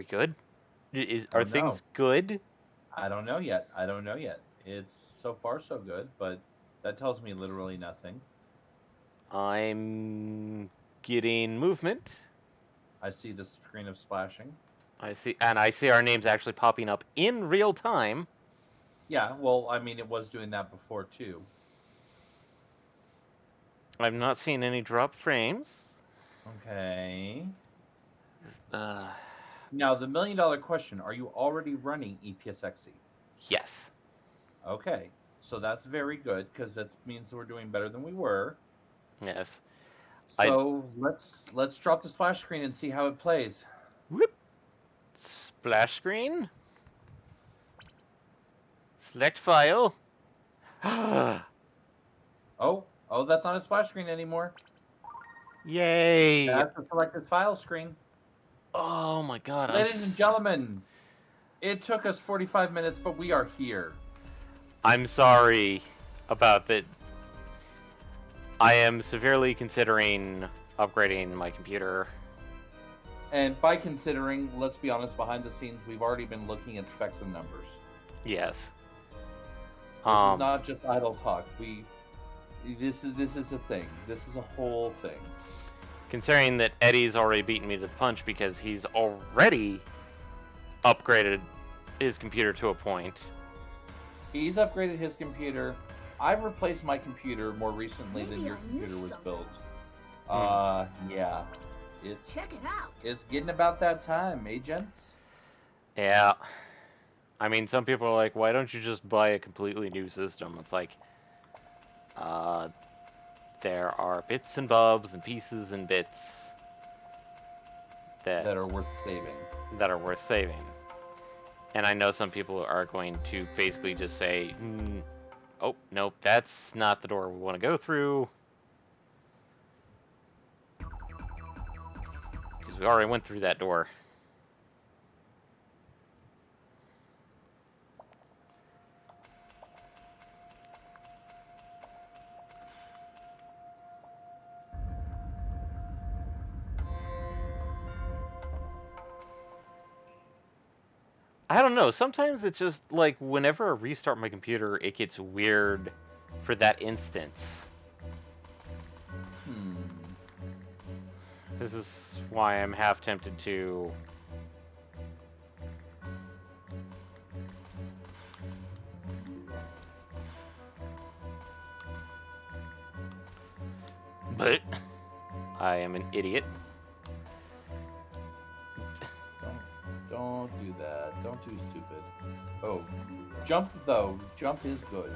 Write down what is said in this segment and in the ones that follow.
we good? Are Oh no, things good? I don't know yet. I don't know yet. It's so far so good, but that tells me literally nothing. I'm getting movement. I see the screen of splashing. I see our names actually popping up in real time. Yeah, well, I mean, it was doing that before too. I'm not seeing any drop frames. Okay. Uh, Now, the $1 million question: are you already running EPSXE? yes. Okay, so that's very good because that means we're doing better than we were. Yes. I So let's drop the splash screen and see how it plays. whoop. Splash screen. Select file. Oh, that's not a splash screen anymore. Yay! That's a selected file screen. Oh my god, Ladies and gentlemen, it took us 45 minutes, but we are here. I'm sorry about that. I am severely considering upgrading my computer. And by considering, let's be honest, behind the scenes, we've already been looking at specs and numbers. Yes. This is not just idle talk. This is a thing. This is a whole thing. Considering that Eddie's already beaten me to the punch because he's already upgraded his computer to a point. He's upgraded his computer. I've replaced my computer more recently than your computer was built. Yeah. Check it out. It's getting about that time, eh, gents? Yeah. I mean, some people are like, why don't you just buy a completely new system? It's like, there are bits and bobs and pieces and bits that are worth saving. That are worth saving. And I know some people are going to basically just say, oh, nope, that's not the door we want to go through. Because we already went through that door. I don't know, sometimes it's just like whenever I restart my computer, it gets weird for that instance. This is why I'm half tempted to... But I am an idiot. Don't do that. Don't do stupid. Oh, jump though. Jump is good.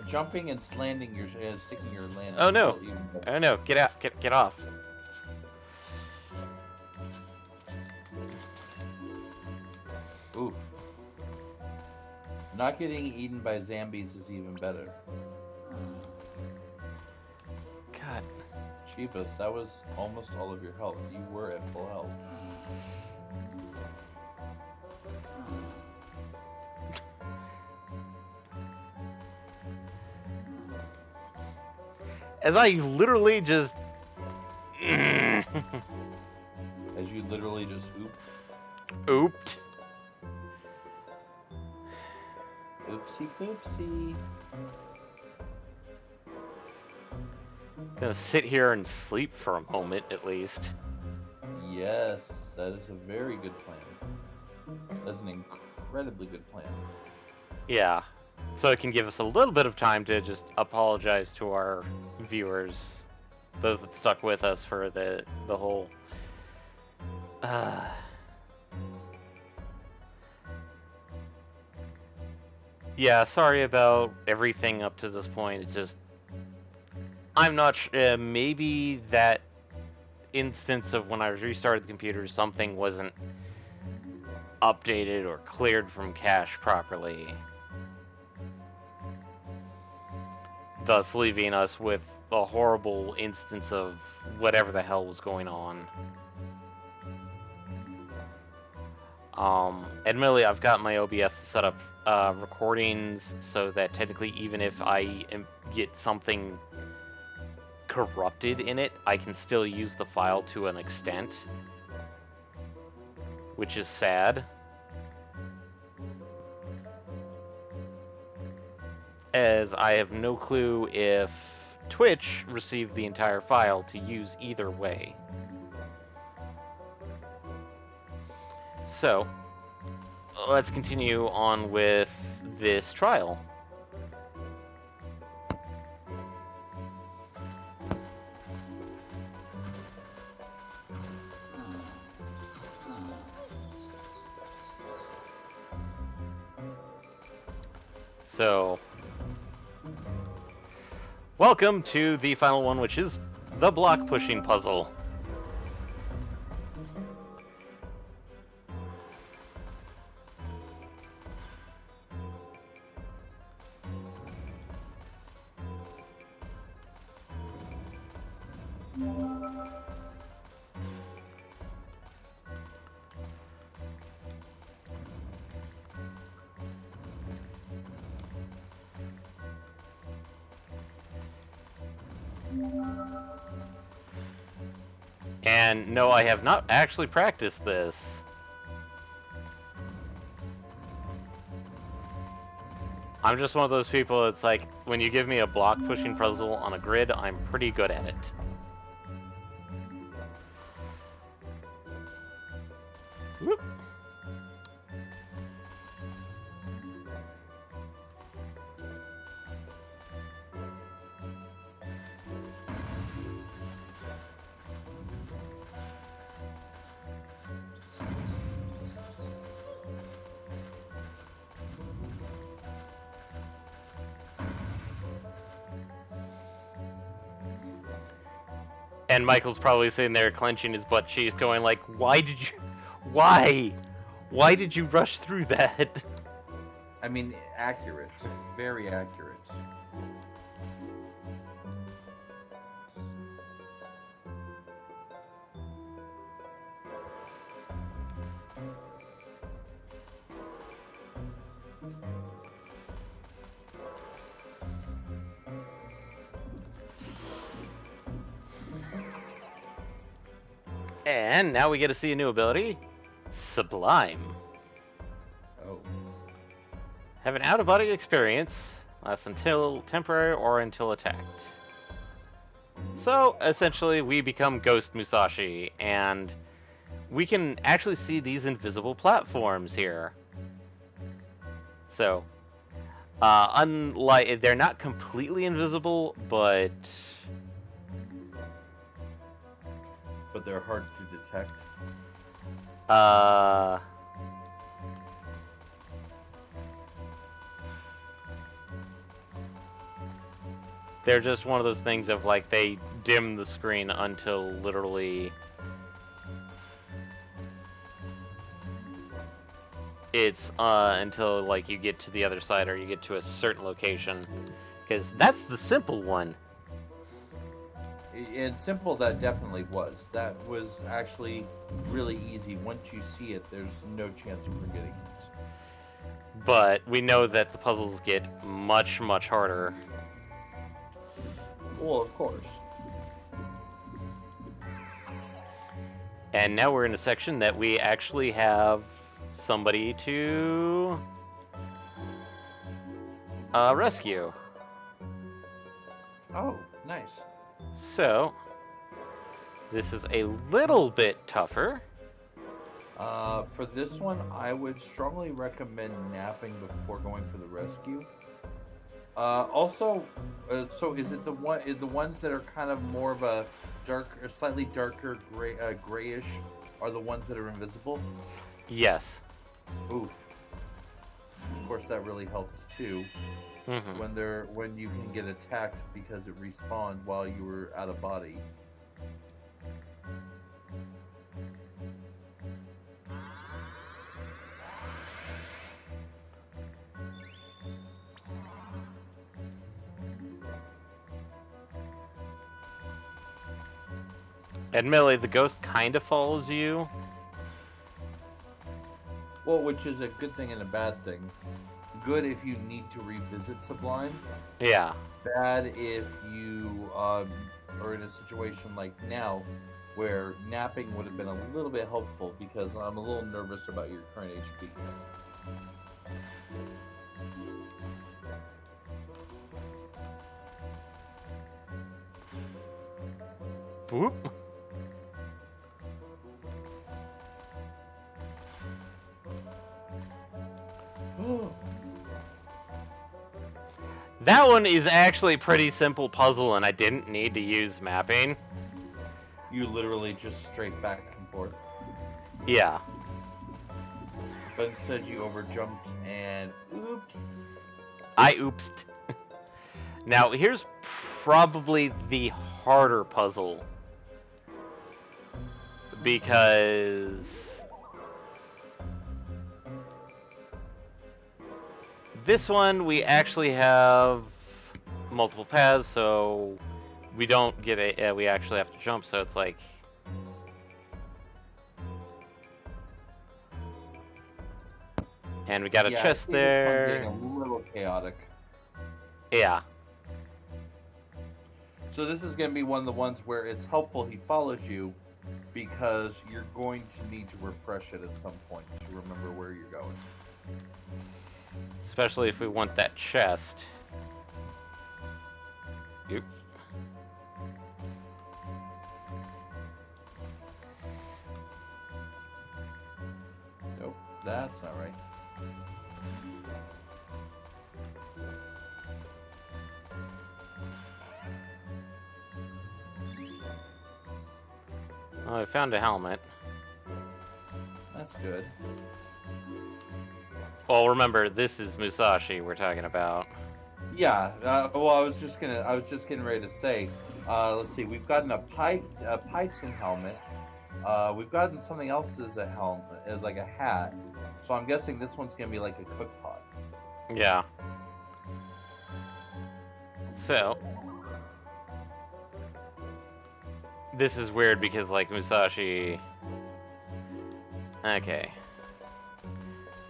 Jumping and landing your sticking your landing. Oh no! Oh no! Get out! Get off! Oof. Not getting eaten by zombies is even better. God. Cheapest, that was almost all of your health. You were at full health. As I literally just... As you literally just ooped. Oopsie poopsie. Gonna sit here and sleep for a moment, at least. Yes, that is a very good plan. That's an incredibly good plan. Yeah. So it can give us a little bit of time to just apologize to our viewers, those that stuck with us for the whole... Yeah, sorry about everything up to this point. It's just... I'm not sure. Maybe that instance of when I restarted the computer, something wasn't updated or cleared from cache properly. Thus leaving us with a horrible instance of whatever the hell was going on. Admittedly, I've got my OBS set up recordings so that technically even if I get something corrupted in it, I can still use the file to an extent. which is sad. As I have no clue if Twitch received the entire file to use either way. So, let's continue on with this trial. So, welcome to the final one, which is the block pushing puzzle. And no, I have not actually practiced this. I'm just one of those people that's like, when you give me a block pushing puzzle on a grid, I'm pretty good at it. Whoop. And Michael's probably sitting there clenching his butt cheeks going like, why did you rush through that? I mean, accurate. Very accurate. And now we get to see a new ability, Sublime. Oh. Have an out-of-body experience, lasts until temporary or until attacked. So, essentially, we become Ghost Musashi, and we can actually see these invisible platforms here. So, unlike, they're not completely invisible, but they're hard to detect. They're just one of those things of like they dim the screen until literally it's until like you get to the other side or you get to a certain location, because that's the simple one. And simple that definitely was. That was actually really easy. Once you see it, there's no chance of forgetting it. But we know that the puzzles get much, much harder. Well, of course. And now we're in a section that we actually have somebody to rescue. Oh, nice. So, this is a little bit tougher. For this one, I would strongly recommend napping before going for the rescue. Also, so is it the ones that are kind of more of a dark, or slightly darker gray, grayish, are the ones that are invisible? Yes. Oof. Of course, that really helps too. Mm-hmm. When you can get attacked because it respawned while you were out of body. Admittedly, the ghost kind of follows you. Well, which is a good thing and a bad thing. Good if you need to revisit Sublime. Yeah. Bad if you are in a situation like now where napping would have been a little bit helpful because I'm a little nervous about your current HP. Whoop. That one is actually a pretty simple puzzle, and I didn't need to use mapping. You literally just straight back and forth. Yeah. But instead you overjumped and oops. I oopsed. Now, here's probably the harder puzzle. Because this one, we actually have multiple paths, so we don't get a, we actually have to jump, so it's like... And we got a chest I think there. This one's getting a little chaotic. Yeah. So this is going to be one of the ones where it's helpful he follows you because you're going to need to refresh it at some point to remember where you're going. Especially if we want that chest. Yep. Nope, that's not right. Oh, I found a helmet. That's good. Well, remember, this is Musashi we're talking about. Yeah. Well, I was just getting ready to say. Let's see. We've gotten a Python helmet. We've gotten something else as a helmet, as like a hat. So I'm guessing this one's gonna be like a cook pot. Yeah. So, this is weird because, like, Musashi... Okay.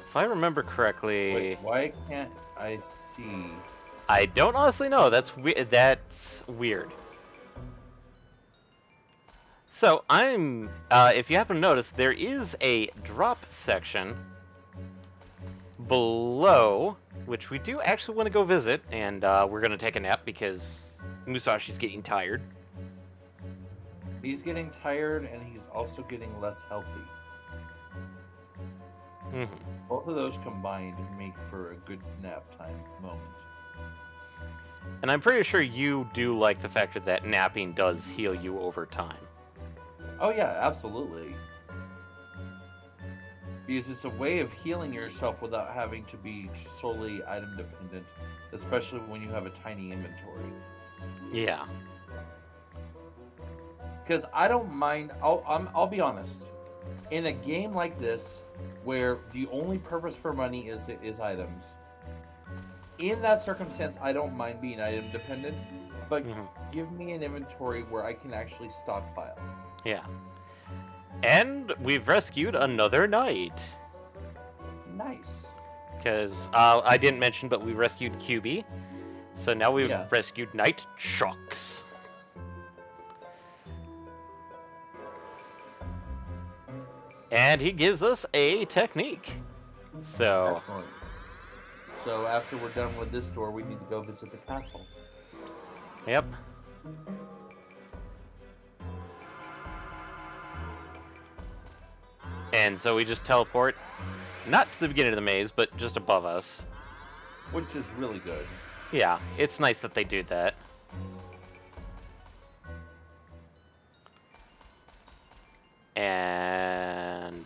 If I remember correctly... Wait, why can't I see? I don't honestly know. That's weird. So, I'm... if you happen to notice, there is a drop section below, which we do actually want to go visit, and we're going to take a nap because Musashi's getting tired. He's getting tired, and he's also getting less healthy. Mm-hmm. Both of those combined make for a good nap time moment. And I'm pretty sure you do like the fact that napping does heal you over time. Oh yeah, absolutely. Because it's a way of healing yourself without having to be solely item dependent, especially when you have a tiny inventory. Yeah. Because I don't mind. I'll be honest. In a game like this, where the only purpose for money is items, in that circumstance, I don't mind being item dependent. But give me an inventory where I can actually stockpile. Yeah. And we've rescued another knight. Nice. Because I didn't mention, but we rescued QB. So now we've rescued Knight Chucks. And he gives us a technique. So... Excellent. So after we're done with this door, we need to go visit the castle. Yep. And so we just teleport, not to the beginning of the maze, but just above us. Which is really good. Yeah, it's nice that they do that. And...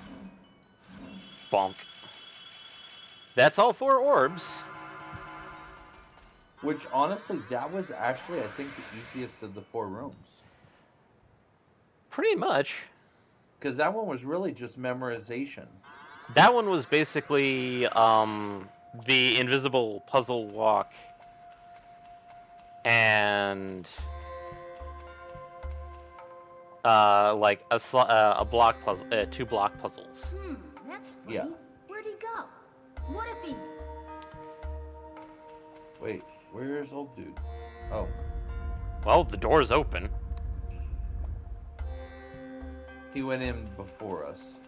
bonk. That's all 4 orbs. Which, honestly, that was actually, I think, the easiest of the 4 rooms. Pretty much. Because that one was really just memorization. That one was basically, the invisible puzzle walk. And... like a block puzzle, 2 block puzzles. That's funny. Yeah. Where'd he go? What if he... Wait, where's old dude? Oh. Well, the door's open. He went in before us.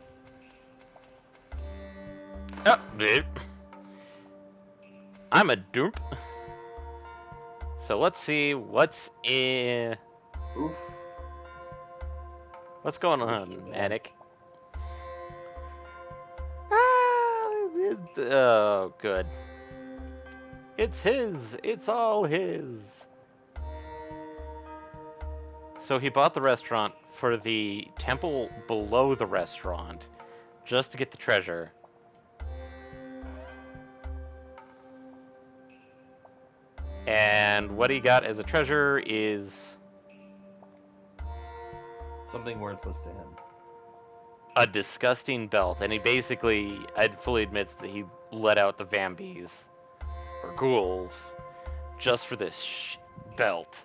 Oh, dude. I'm a doomp. So let's see what's in. Oof. What's going on, Attic? Oh, good. It's his. It's all his. So he bought the restaurant for the temple below the restaurant, just to get the treasure. And what he got as a treasure is Something worthless to him. a disgusting belt. And he basically, I'd fully admits that he let out the Vambies, or ghouls, just for this belt.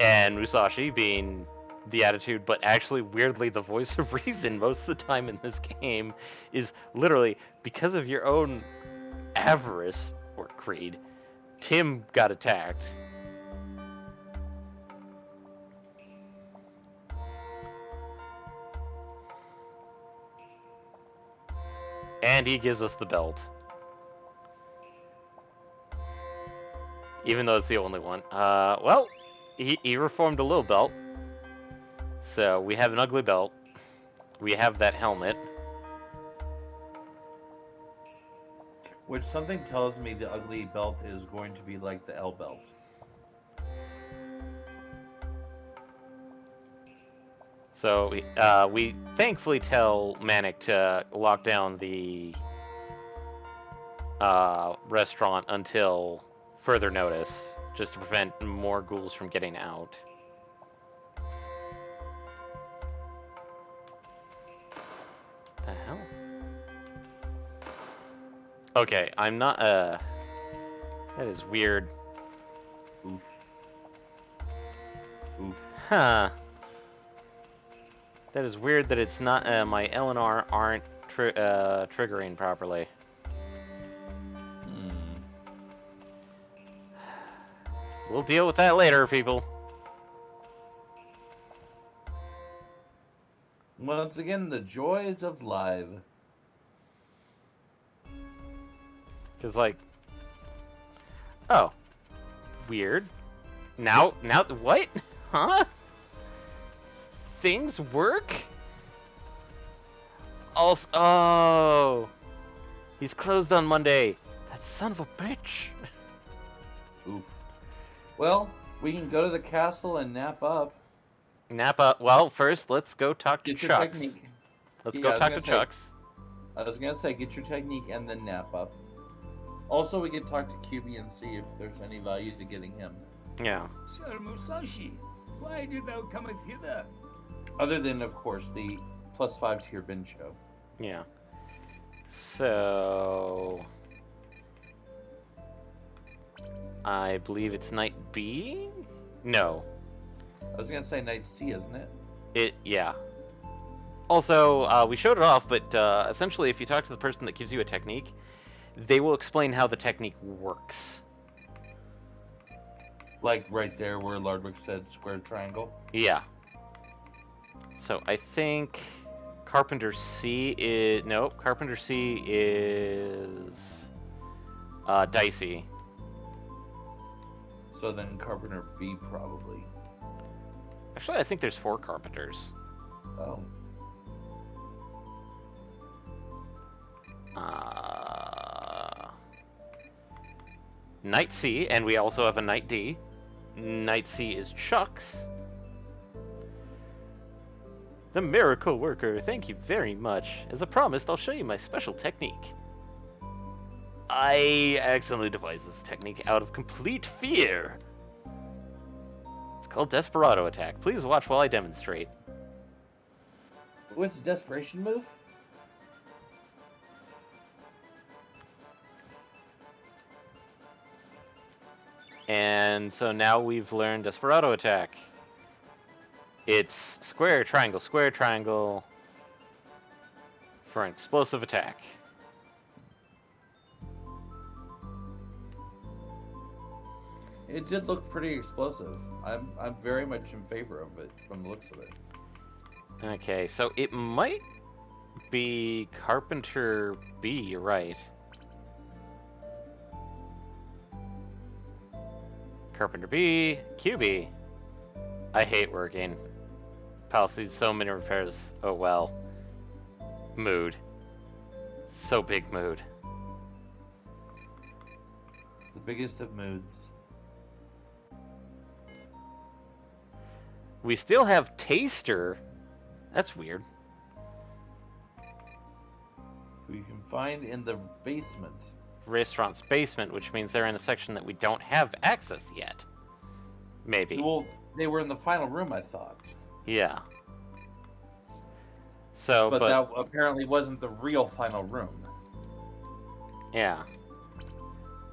And Musashi being the attitude, but actually weirdly the voice of reason most of the time in this game, is literally because of your own avarice or greed, Tim got attacked. And he gives us the belt. Even though it's the only one. Well, he reformed a little belt. So we have an ugly belt. We have that helmet. Which something tells me the ugly belt is going to be like the L belt. So we thankfully tell Manic to lock down the restaurant until further notice, just to prevent more ghouls from getting out. The hell? Okay, I'm not, that is weird. Oof. Oof. Huh. That is weird that it's not, my L and R aren't triggering properly. We'll deal with that later, people. Once again, the joys of live. Cause like, oh, weird. Now, what? Huh? Things work? Also, oh, he's closed on Monday. That son of a bitch. Oof. Well, we can go to the castle and nap up. Nap up. Well, first let's go talk to Get your Chucks. technique. Let's Yeah, go I was talk gonna to say- Chucks. I was gonna say, get your technique and then nap up. Also, we can talk to QB and see if there's any value to getting him. Yeah. Sir Musashi, why did thou cometh hither? Other than, of course, the +5 tier bin show. Yeah. So I believe it's night B? No. I was gonna say night C, isn't it? Yeah. Also, we showed it off, but essentially if you talk to the person that gives you a technique, they will explain how the technique works. Like right there where Lardwick said square triangle. Yeah. So I think Carpenter C is... Nope, Carpenter C is... Dicey. So then Carpenter B probably. Actually, I think there's 4 Carpenters. Oh. Knight C, and we also have a Knight D. Knight C is Chucks. The Miracle Worker, thank you very much. As I promised, I'll show you my special technique. I accidentally devised this technique out of complete fear. It's called Desperado Attack. Please watch while I demonstrate. What's the desperation move? And so now we've learned Desperado Attack. It's square, triangle for an explosive attack. It did look pretty explosive. I'm very much in favor of it from the looks of it. Okay, so it might be Carpenter B, you're right. Carpenter B, QB. I hate working. Palace needs so many repairs. Oh well. Mood. So big mood. The biggest of moods. We still have Taster. That's weird. Who you can find in the basement. Restaurant's basement, which means they're in a section that we don't have access yet. Maybe. Well, they were in the final room, I thought. Yeah. So, but that apparently wasn't the real final room. Yeah.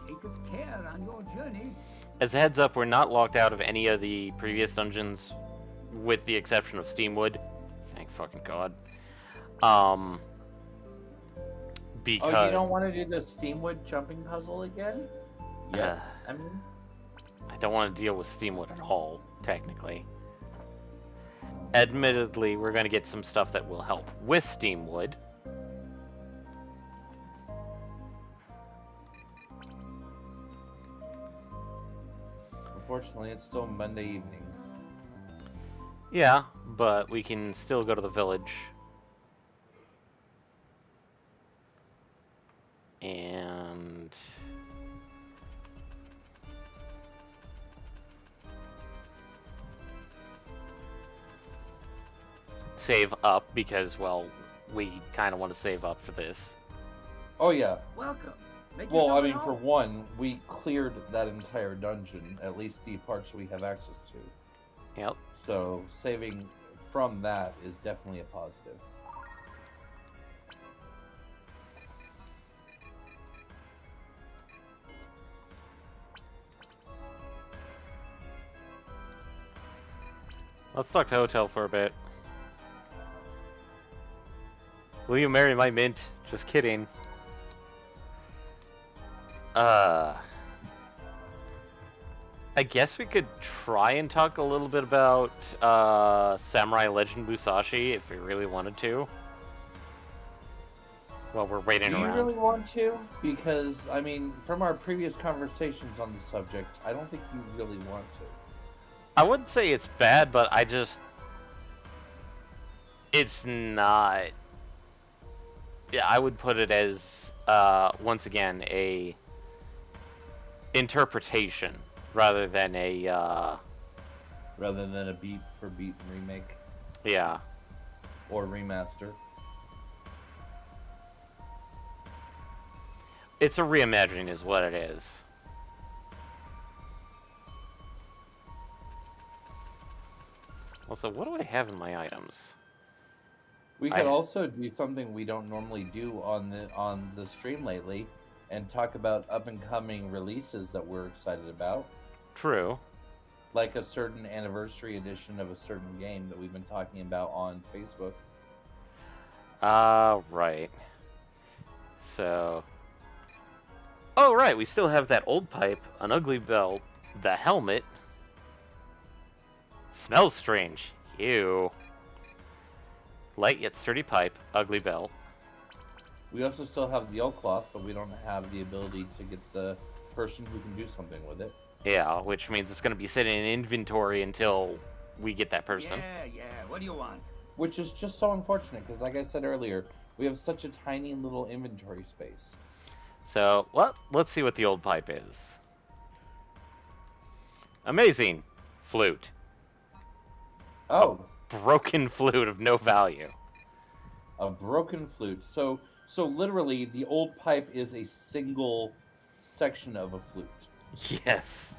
Taketh care on your journey. As a heads up, we're not locked out of any of the previous dungeons, with the exception of Steamwood. Thank fucking God. Because... Oh, you don't want to do the Steamwood jumping puzzle again? Yeah. I mean... I don't want to deal with Steamwood at all, technically. Admittedly, we're going to get some stuff that will help with Steamwood. Unfortunately, it's still Monday evening. Yeah, but we can still go to the village. And... save up, because, well, we kind of want to save up for this. Oh, yeah. Welcome. Make Well, I yourself mean, at for home. one, we cleared that entire dungeon, at least the parts we have access to. Yep. So, saving from that is definitely a positive. Let's talk to Hotel for a bit. Will you marry my mint? Just kidding. I guess we could try and talk a little bit about Samurai Legend Musashi if we really wanted to. While we're waiting Do you around. really want to? Because, I mean, from our previous conversations on the subject, I don't think you really want to. I wouldn't say it's bad, but I just... It's not... Yeah, I would put it as, once again, a interpretation rather than a, Rather than a beat for beat remake yeah. or remaster. It's a reimagining is what it is. Also, what do I have in my items? We could also do something we don't normally do on the stream lately, and talk about up and coming releases that we're excited about, True. like a certain anniversary edition of a certain game that we've been talking about on Facebook. Right. So... Oh, right, we still have that old pipe, an ugly belt, the helmet. Smells strange. Ew. Light yet sturdy pipe, ugly belt. We also still have the old cloth, but we don't have the ability to get the person who can do something with it. Yeah, which means it's going to be sitting in inventory until we get that person. Yeah. What do you want? Which is just so unfortunate, because like I said earlier, we have such a tiny little inventory space. So, well, let's see what the old pipe is. Amazing. Flute. Oh, Broken flute of no value. a broken flute. So literally, the old pipe is a single section of a flute. Yes.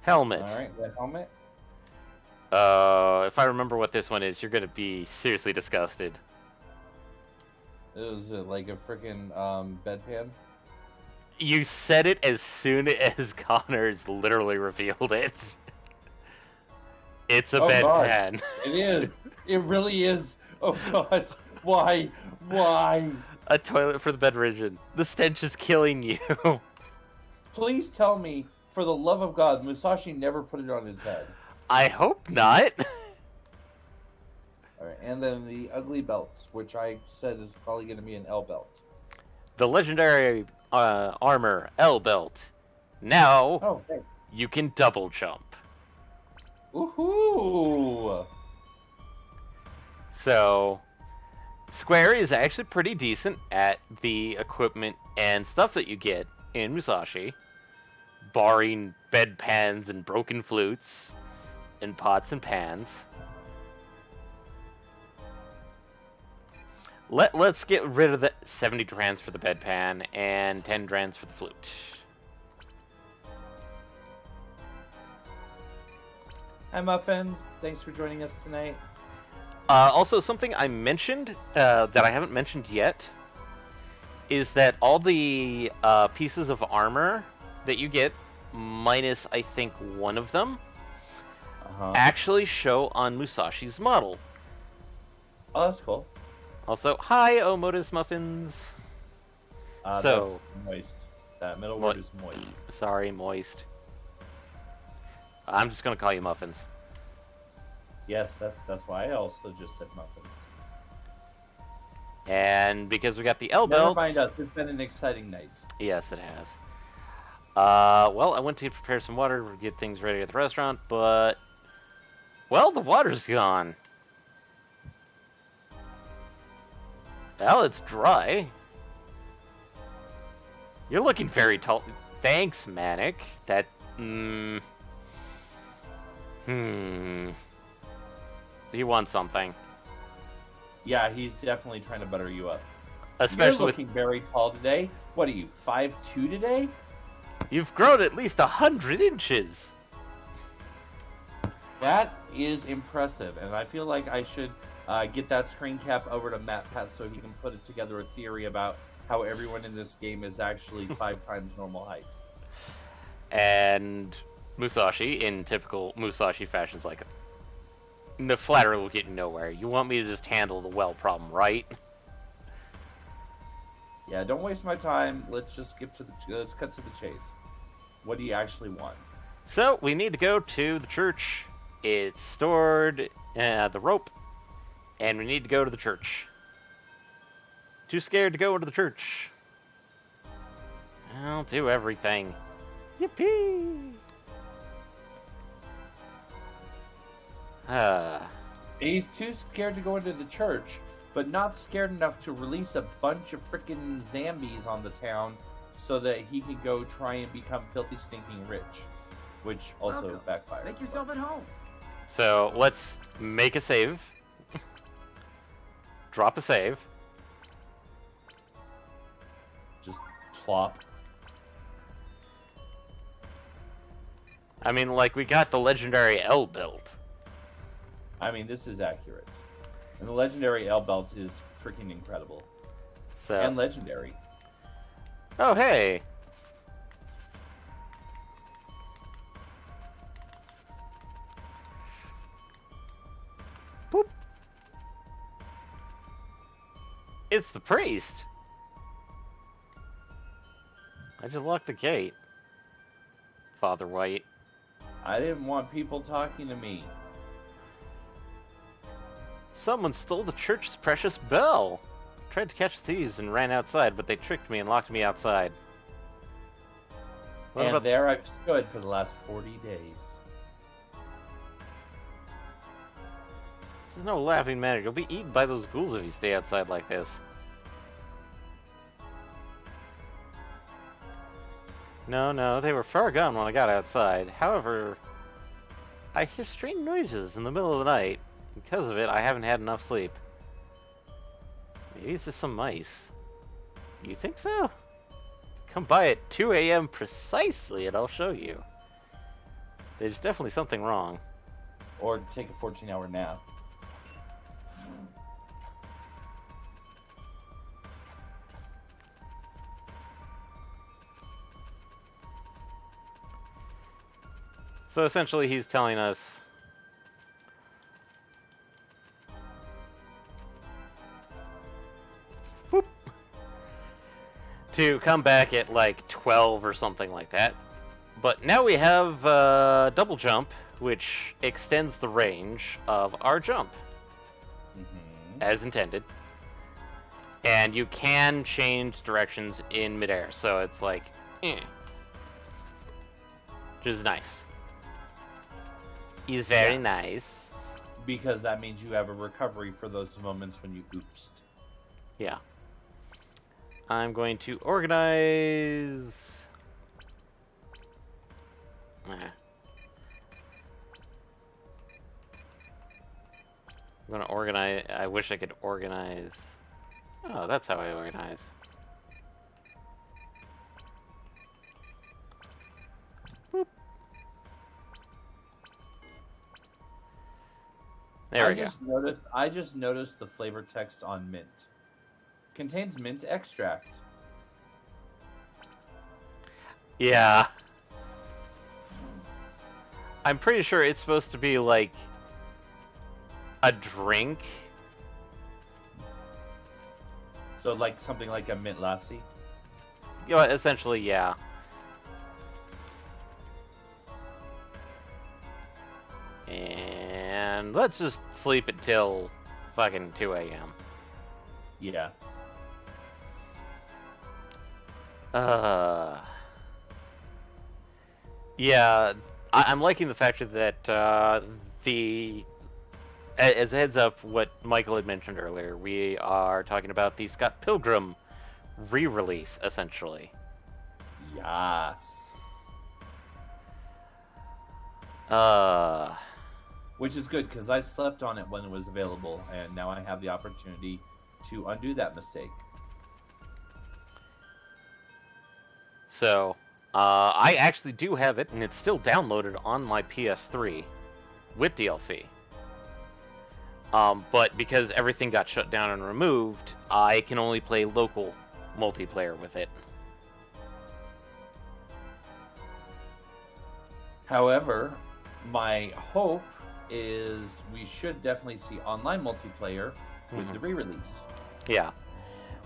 Helmet. All right, the helmet. If I remember what this one is, you're going to be seriously disgusted. It was like a freaking bedpan. You said it as soon as Connors literally revealed it. It's a bedpan. It is. It really is. Oh God! Why? Why? A toilet for the bedridden. The stench is killing you. Please tell me for the love of God, Musashi never put it on his head. I hope not. All right, and then the ugly belt, which I said is probably going to be an L belt. The legendary armor L belt. Now Oh, hey. you can double jump. Woohoo! So Square is actually pretty decent at the equipment and stuff that you get in Musashi, barring bedpans and broken flutes and pots and pans. Let's get rid of the 70 drans for the bedpan and 10 drans for the flute. Hi, Muffins. Thanks for joining us tonight. Also, something I mentioned that I haven't mentioned yet is that all the pieces of armor that you get, minus I think one of them, actually show on Musashi's model. Oh, that's cool. Also, hi, Omotus Muffins. That's moist. That middle word is moist. Sorry, moist. I'm just gonna call you Muffins. Yes, that's why I also just said Muffins. And because we got the L Never belt. mind us. It's been an exciting night. Yes, it has. Well, I went to prepare some water to get things ready at the restaurant, but well, the water's gone. Well, it's dry. You're looking very tall. Thanks, Manic. That. He wants something. Yeah, he's definitely trying to butter you up. Especially You're looking very tall today. What are you, 5'2" today? You've grown at least 100 inches. That is impressive, and I feel like I should get that screen cap over to MatPat so he can put together a theory about how everyone in this game is actually 5 times normal height. And Musashi, in typical Musashi fashion, is like, the flattery will get nowhere. You want me to just handle the well problem, right? Yeah, don't waste my time. Let's just let's cut to the chase. What do you actually want? So, we need to go to the church. It's stored the rope, and we need to go to the church. Too scared to go into the church. I'll do everything. Yippee! He's too scared to go into the church, but not scared enough to release a bunch of freaking zombies on the town so that he can go try and become filthy stinking rich, which also Welcome. backfired. Make yourself at home. So, let's make a save. Drop a save. Just plop. I mean, like, we got the legendary L build. I mean, this is accurate. And the legendary L belt is freaking incredible. So. And legendary. Oh, hey! Boop! It's the priest! I just locked the gate. Father White. I didn't want people talking to me. Someone stole the church's precious bell! Tried to catch thieves and ran outside, but they tricked me and locked me outside. What And about... there I've stood for the last 40 days. There's no laughing matter. You'll be eaten by those ghouls if you stay outside like this. No, they were far gone when I got outside. However, I hear strange noises in the middle of the night. Because of it, I haven't had enough sleep. Maybe it's just some mice. You think so? Come by at 2 a.m. precisely and I'll show you. There's definitely something wrong. Or take a 14-hour nap. So essentially he's telling us to come back at like 12 or something like that. But now we have double jump, which extends the range of our jump, as intended. And you can change directions in midair, so it's like, which is nice. Is very nice. Because that means you have a recovery for those moments when you oopsed. Yeah. I'm going to organize... I'm gonna organize... I wish I could organize... Oh, that's how I organize. Boop. There we go. I just noticed the flavor text on mint. Contains mint extract. Yeah. I'm pretty sure it's supposed to be like a drink. So like something like a mint lassi? You know, essentially, yeah. And let's just sleep until fucking 2 a.m. Yeah. Yeah, I'm liking the fact that as a heads up, what Michael had mentioned earlier, we are talking about the Scott Pilgrim re-release, essentially. Yes. Which is good, because I slept on it when it was available, and now I have the opportunity to undo that mistake. So, I actually do have it, and it's still downloaded on my PS3 with DLC. But because everything got shut down and removed, I can only play local multiplayer with it. However, my hope is we should definitely see online multiplayer with the re-release. Yeah.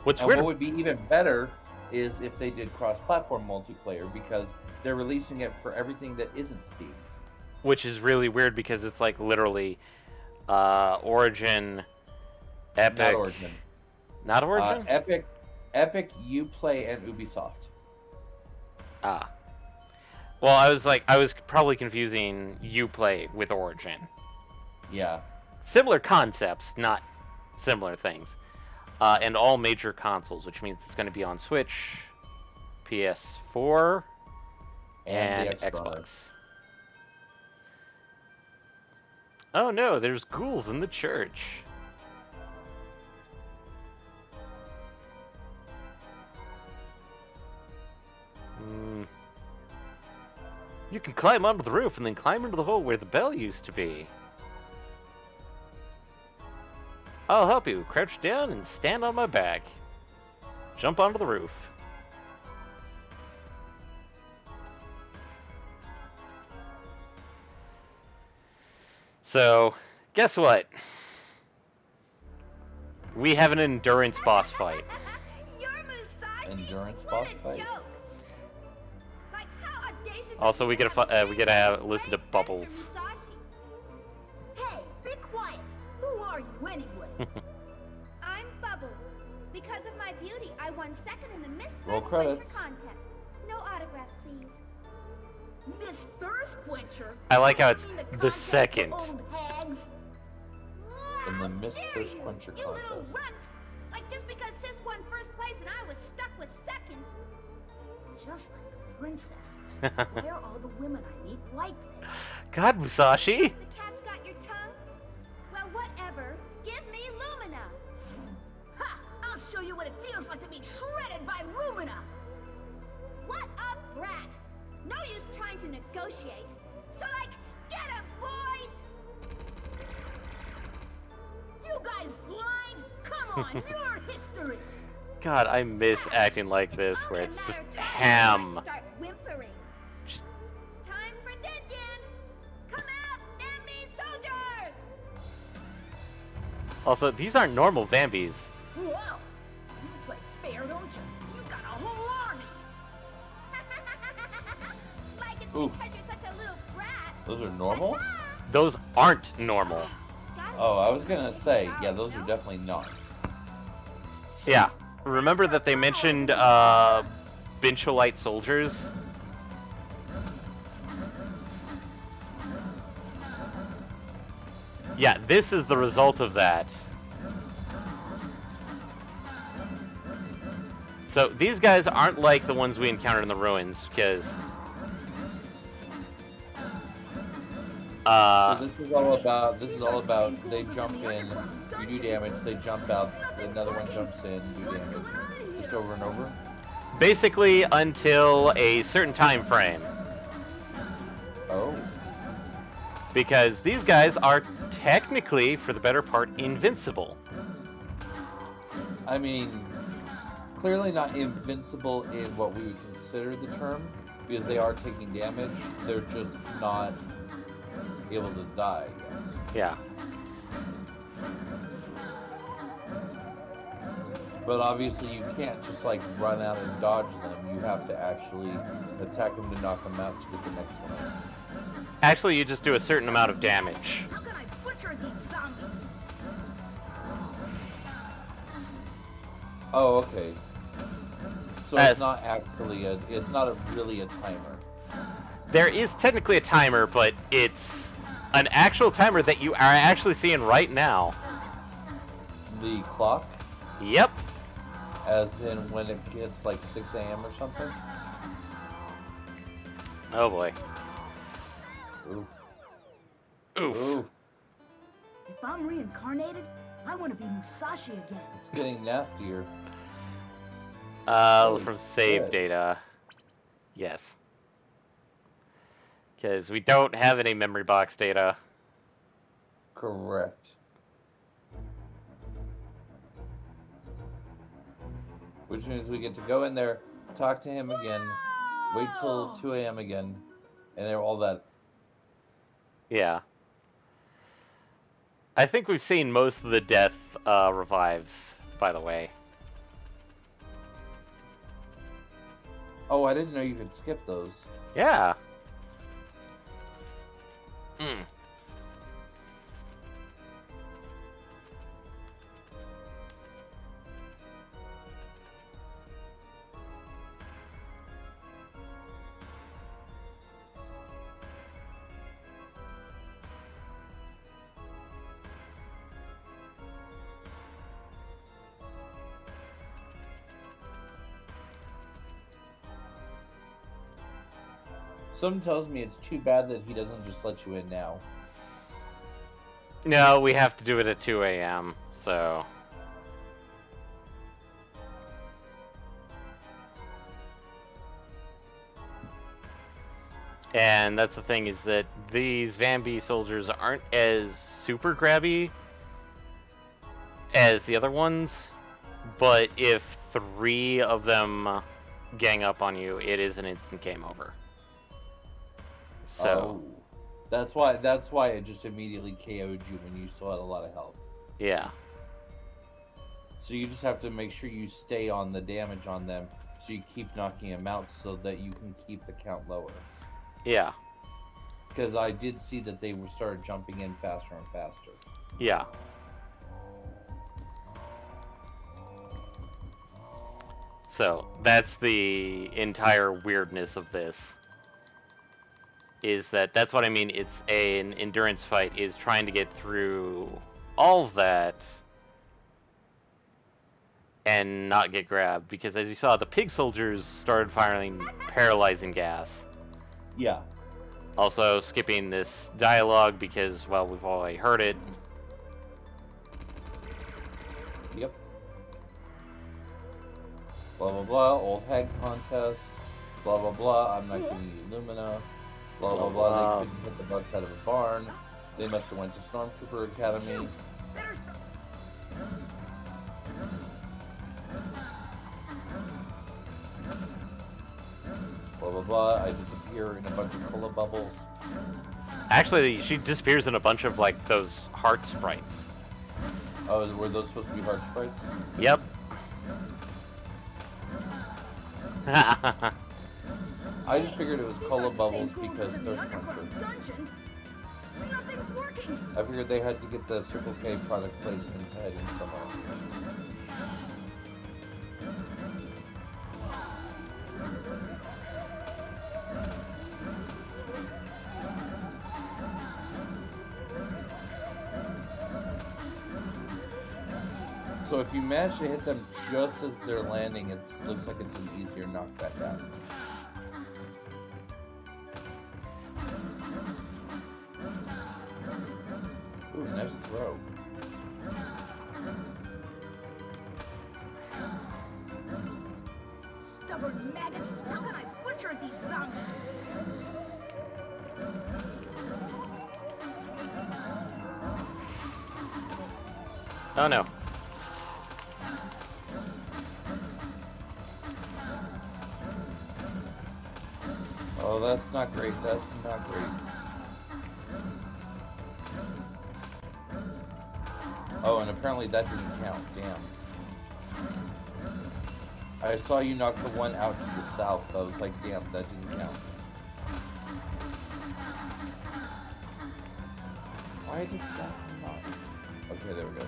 What's and weird... what would be even better is if they did cross-platform multiplayer, because they're releasing it for everything that isn't Steam. Which is really weird because it's like literally Origin, Epic... Not Origin. Not Origin? Epic, Uplay, and Ubisoft. Ah. Well, I was probably confusing Uplay with Origin. Yeah. Similar concepts, not similar things. And all major consoles, which means it's going to be on Switch, PS4, and Xbox. Oh no, there's ghouls in the church. You can climb onto the roof and then climb into the hole where the bell used to be. I'll help you. Crouch down and stand on my back. Jump onto the roof. So, guess what? We have an endurance boss fight. Endurance boss fight? Also, we gotta listen to Bubbles. Hey, be quiet. Who are you anyway? I'm Bubbles. Because of my beauty, I won second in the Miss Roll Thirst credits. Quencher contest. No autographs, please. Miss Thirst Quencher? I like how it's You mean the contest for second. old hags? In the How Miss dare Thirst you, Quencher you little contest. runt! Like just because Sis won first place and I was stuck with second. Just like the princess. Why are all the women I meet like this? God, Musashi! The cat's got your tongue? Well, whatever. Give me Lumina. Ha! I'll show you what it feels like to be shredded by Lumina! What a brat! No use trying to negotiate. So, like, get him, boys! You guys blind? Come on, you're history! God, I miss acting like this, where it's just ham. Start whimpering. Just... Time for Deadkin! Come out, enemy soldiers! Also, these aren't normal Vambies. Whoa! You play fair, don't you? You got a whole army! Like it Oof. because you're such a little brat. Those are normal? Those aren't normal. Oh, I was gonna say, yeah, those are definitely not. Yeah. Remember that they mentioned Bincholite soldiers? Yeah, this is the result of that. So these guys aren't like the ones we encountered in the ruins, because So this is all about they jump in, you do damage, they jump out, another one jumps in, do damage. Just over and over. basically until a certain time frame. Oh. Because these guys are technically, for the better part, invincible. I mean, clearly not invincible in what we would consider the term, because they are taking damage, they're just not able to die yet. Yeah. But obviously you can't just like run out and dodge them, you have to actually attack them to knock them out to get the next one. Actually, you just do a certain amount of damage. How can I butcher these zombies? Oh, okay. So As- it's not actually it's not really a timer. There is technically a timer, but it's an actual timer that you are actually seeing right now. The clock, Yep. as in when it gets like 6 a.m. or something. Oh boy. Oof. Oof. Oof. If I'm reincarnated, I want to be Musashi again. It's getting nastier. From save shit. data. Yes. Because we don't have any memory box data. Correct. Which means we get to go in there, talk to him again, wait till 2 a.m. again, and then all that. Yeah. I think we've seen most of the death revives, by the way. Oh, I didn't know you could skip those. Yeah. Hmm. Something tells me it's too bad that he doesn't just let you in now. No, we have to do it at 2 a.m., so... And that's the thing, is that these Vambi soldiers aren't as super grabby as the other ones, but if 3 of them gang up on you, it is an instant game over. So, Oh. That's why it just immediately KO'd you when you still had a lot of health. yeah. So you just have to make sure you stay on the damage on them, so you keep knocking them out so that you can keep the count lower. Yeah. Because I did see that they were started jumping in faster and faster. Yeah. So, that's the entire weirdness of this. Is that that's what I mean, it's an endurance fight, is trying to get through all of that and not get grabbed. Because as you saw, the pig soldiers started firing paralyzing gas. Yeah. Also, skipping this dialogue because, well, we've already heard it. Yep. Blah blah blah. Old hag contest. Blah blah blah. I'm not giving you Lumina. Blah blah blah. They couldn't hit the bugs out of a barn. They must have went to Stormtrooper Academy. Blah blah blah. I disappear in a bunch of cola bubbles. Actually, she disappears in a bunch of, like, those heart sprites. Oh, were those supposed to be heart sprites? Yep. I just figured it was cola These aren't the bubbles same because rules as in the thirst underground quencher. dungeon. Nothing's working. I figured they had to get the Circle K product placement to head in somewhere. So if you manage to hit them just as they're landing, it looks like it's an easier knockback down. Ooh, nice throw. Stubborn maggots, how can I butcher these zombies? Oh no. Oh, that's not great. That's not great. Oh, and apparently that didn't count. Damn. I saw you knock the one out to the south. I was like, damn, that didn't count. Why did that not? Okay, there we go.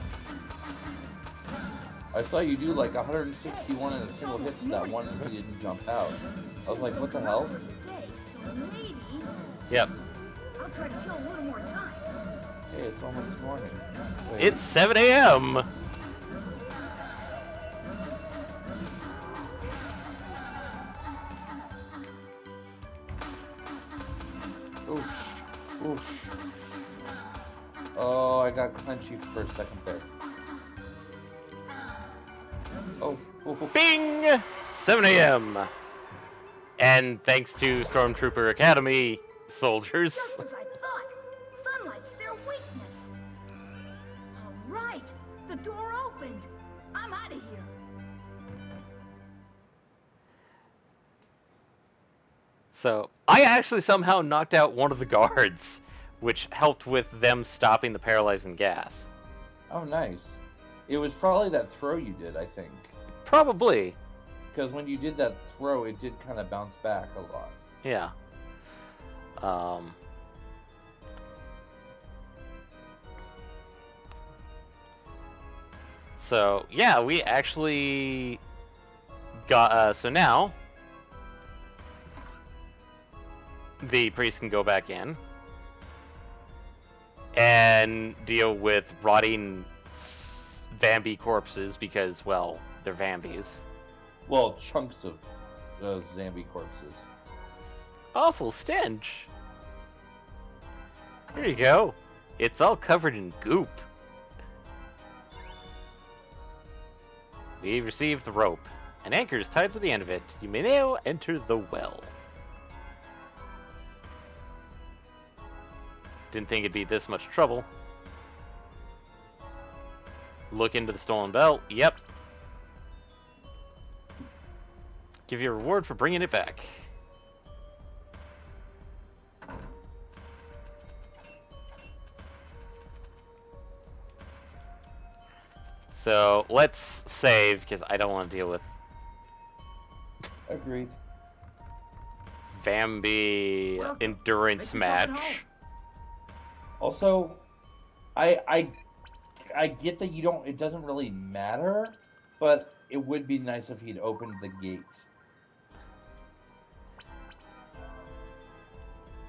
I saw you do like 161 in a single hit to that one and he didn't jump out. I was like, what the hell? Day, so maybe Yep. I'll try to kill a little more time. Hey, it's almost morning. Wait. It's 7 a.m. Oof. Oof. Oh, I got clenchy for a second there. Oh. Oh. Bing! 7 a.m. And thanks to Stormtrooper Academy soldiers. Just as I thought. Sunlight's their weakness. All right, the door opened. I'm out of here. So, I actually somehow knocked out one of the guards, which helped with them stopping the paralyzing gas. Oh, nice. It was probably that throw you did, I think. Probably. Because when you did that throw, it did kind of bounce back a lot. Yeah. So, yeah, we actually got, so now, the priest can go back in and deal with rotting Vambi corpses because, well, they're Vambis. Well, chunks of those zombie corpses. Awful stench. Here you go. It's all covered in goop. We've received the rope. An anchor is tied to the end of it. You may now enter the well. Didn't think it'd be this much trouble. Look into the stolen belt. Yep. Give you a reward for bringing it back. So let's save because I don't want to deal with Agreed. Vambi Welcome. endurance Make yourself at match. home. Also, I get that you don't. It doesn't really matter, but it would be nice if he'd opened the gate.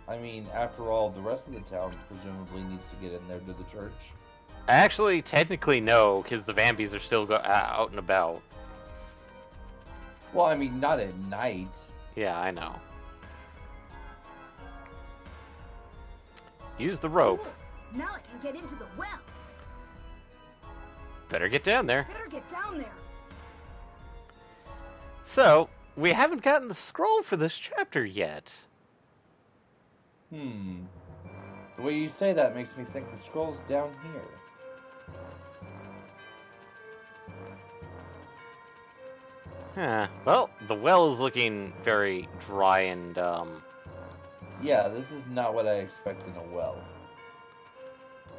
I mean, after all, the rest of the town presumably needs to get in there to the church. Actually, technically no, because the Vambis are still out and about. Well, I mean, not at night. Yeah, I know. Use the rope. Cool. Now I can get into the well. Better get down there. Better get down there. So, we haven't gotten the scroll for this chapter yet. The way you say that makes me think the scroll's down here. Huh. Well, the well is looking very dry and, Yeah, this is not what I expect in a well.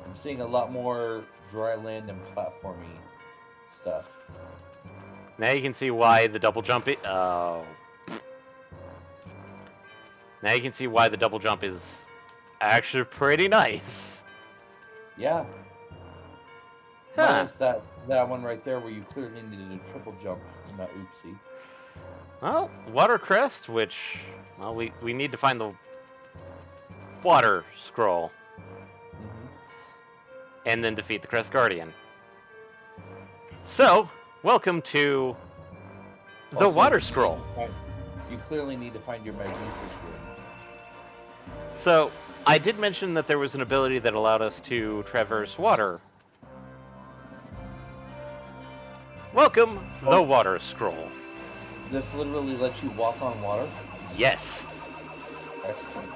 I'm seeing a lot more dry land and platformy stuff. now you can see why the double jump oh. Now you can see why the double jump is actually pretty nice. Yeah. Huh. Minus that one right there where you clearly needed a triple jump. It's not oopsie. Well, water crest, which, well, we need to find the water scroll Mm-hmm. and then defeat the crest guardian. So, welcome to the Also, water scroll. You clearly need to find your magnesis room. So, I did mention that there was an ability that allowed us to traverse water. Welcome, the water scroll. This literally lets you walk on water? Yes. Excellent.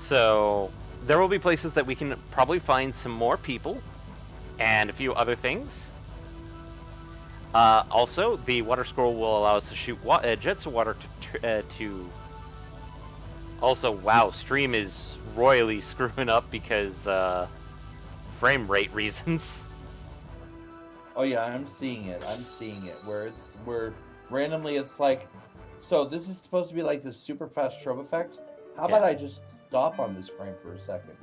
So, there will be places that we can probably find some more people and a few other things. Also, the water scroll will allow us to shoot jets of water to... Also, wow, stream is royally screwing up because frame rate reasons. Oh yeah, I'm seeing it. Where randomly it's like, so this is supposed to be like this super fast strobe effect. How about I just stop on this frame for a second?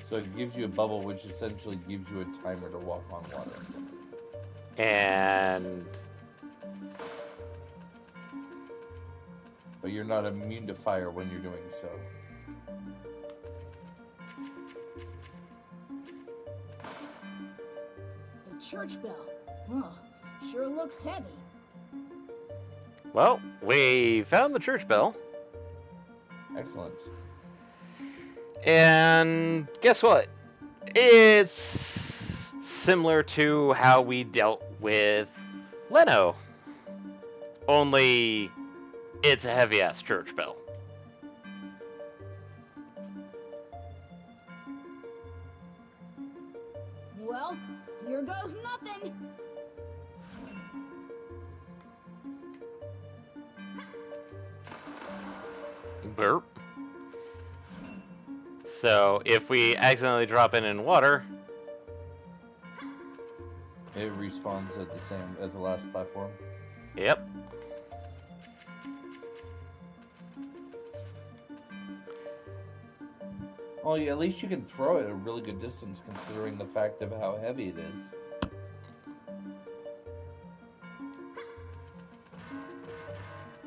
So it gives you a bubble, which essentially gives you a timer to walk on water. And... But you're not immune to fire when you're doing so. The church bell. Oh, sure looks heavy. Well, we found the church bell. Excellent. And guess what? It's similar to how we dealt with Leno. Only it's a heavy-ass church bell. Well, here goes nothing. Burp. So if we accidentally drop it in water, It respawns at the same as the last platform. yep. Well, at least you can throw it a really good distance considering the fact of how heavy it is.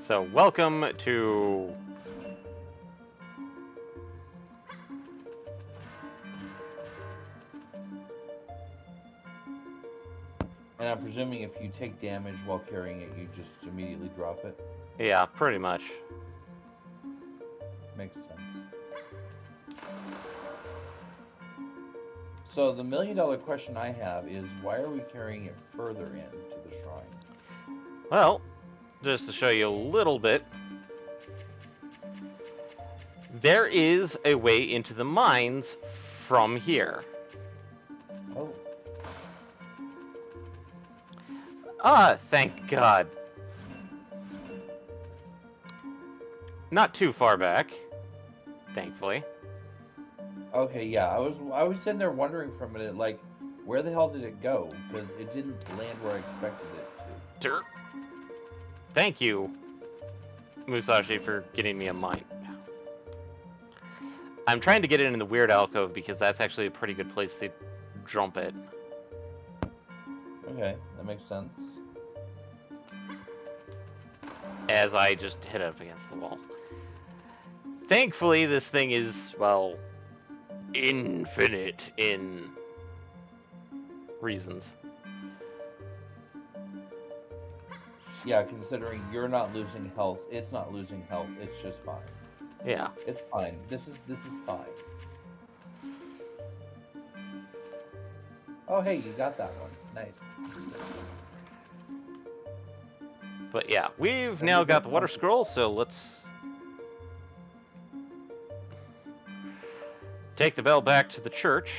So welcome to... And I'm presuming if you take damage while carrying it, you just immediately drop it. Yeah, pretty much. Makes sense. So the million-dollar question I have is, why are we carrying it further into the shrine? Well, just to show you a little bit, there is a way into the mines from here. Oh, Ah, thank God. Not too far back, thankfully. okay, yeah. I was sitting there wondering for a minute, like, where the hell did it go? Because it didn't land where I expected it to. Dirt. Thank you, Musashi, for getting me a mine. I'm trying to get it in the weird alcove because that's actually a pretty good place to jump it. Okay, that makes sense. As I just hit it up against the wall. Thankfully, this thing is, well, infinite in reasons. Yeah, considering you're not losing health, it's not losing health. It's just fine. Yeah. It's fine. This is fine. Oh, hey, you got that one. Nice. But yeah, we've now got the water scroll, so let's take the bell back to the church.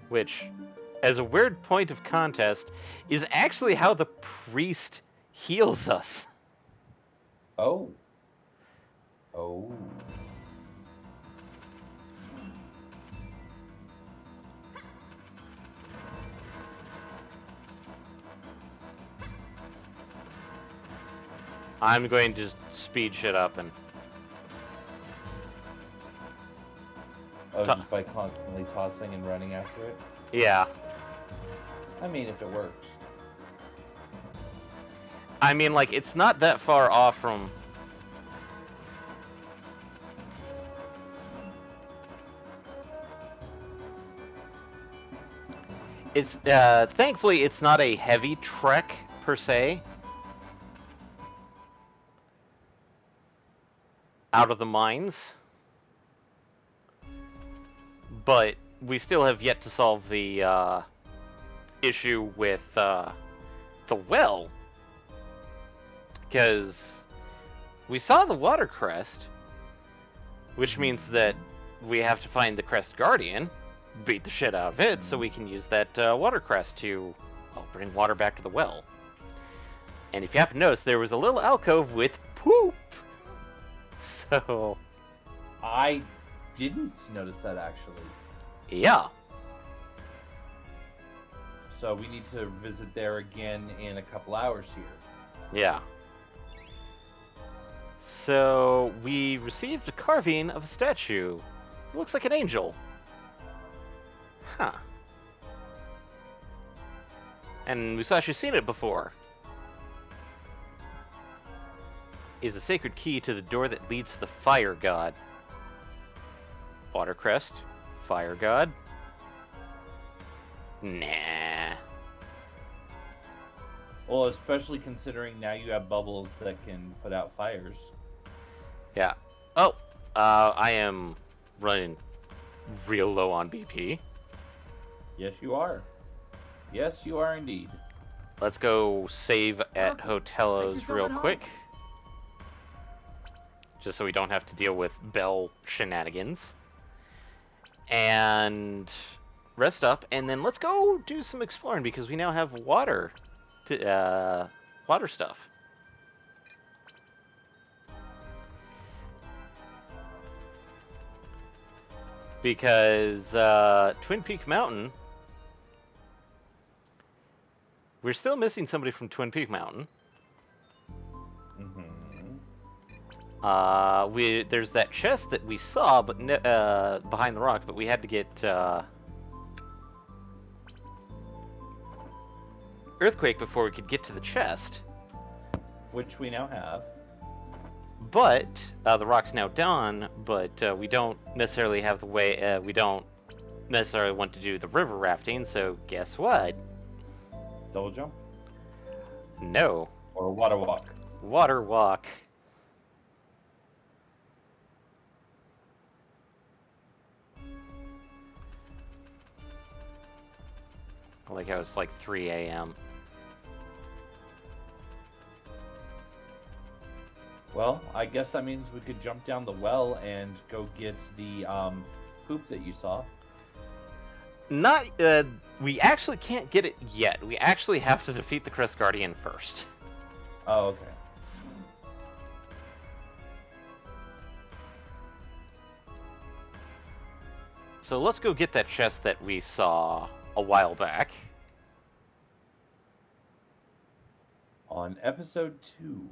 Which, as a weird point of contest, is actually how the priest heals us. Oh. Oh. I'm going to speed shit up and... Oh, just by constantly tossing and running after it? Yeah. I mean, if it works. I mean, like, it's not that far off from... It's, thankfully, it's not a heavy trek, per se. Out of the mines. But we still have yet to solve the, issue with, the well. Because we saw the water crest, which means that we have to find the crest guardian, beat the shit out of it, so we can use that water crest to, well, bring water back to the well. And if you happen to notice, there was a little alcove with poop. So I didn't notice that, actually. yeah. So we need to visit there again in a couple hours here. Yeah. So we received a carving of a statue. It looks like an angel. Huh. And we've actually seen it before. Is a sacred key to the door that leads to the fire god. Watercrest. Fire god. Nah. Well, especially considering now you have bubbles that can put out fires. Yeah. Oh, I am running real low on BP. Yes, you are. Yes, you are indeed. Let's go save at Hotelos yourself real at home. quick. Just so we don't have to deal with Bell shenanigans. And rest up, and then let's go do some exploring because we now have water to water stuff. Because Twin Peak Mountain, we're still missing somebody from Twin Peak Mountain. Mm-hmm. There's that chest that we saw, but behind the rock, but we had to get earthquake before we could get to the chest. Which we now have. But the rock's now done. But we don't necessarily have the way. We don't necessarily want to do the river rafting. So guess what? Double jump? No. Or water walk? Water walk. Like how it's like 3 a.m. Well, I guess that means we could jump down the well and go get the poop that you saw. Not, we actually can't get it yet. We actually have to defeat the Crest Guardian first. Oh, okay. So let's go get that chest that we saw a while back. On episode 2.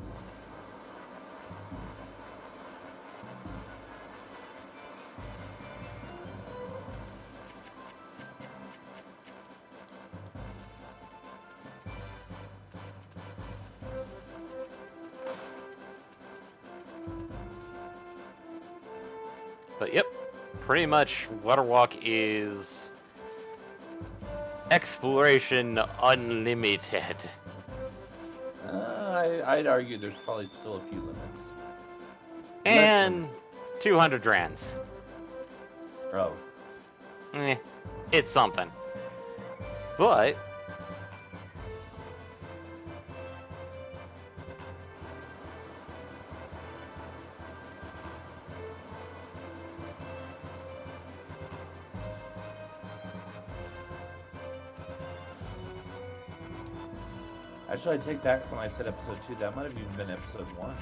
But yep, pretty much Waterwalk is exploration unlimited. I'd argue there's probably still a few limits. And 200 rands. Oh. It's something. But Actually, I take back when I said episode 2. That might have even been episode 1.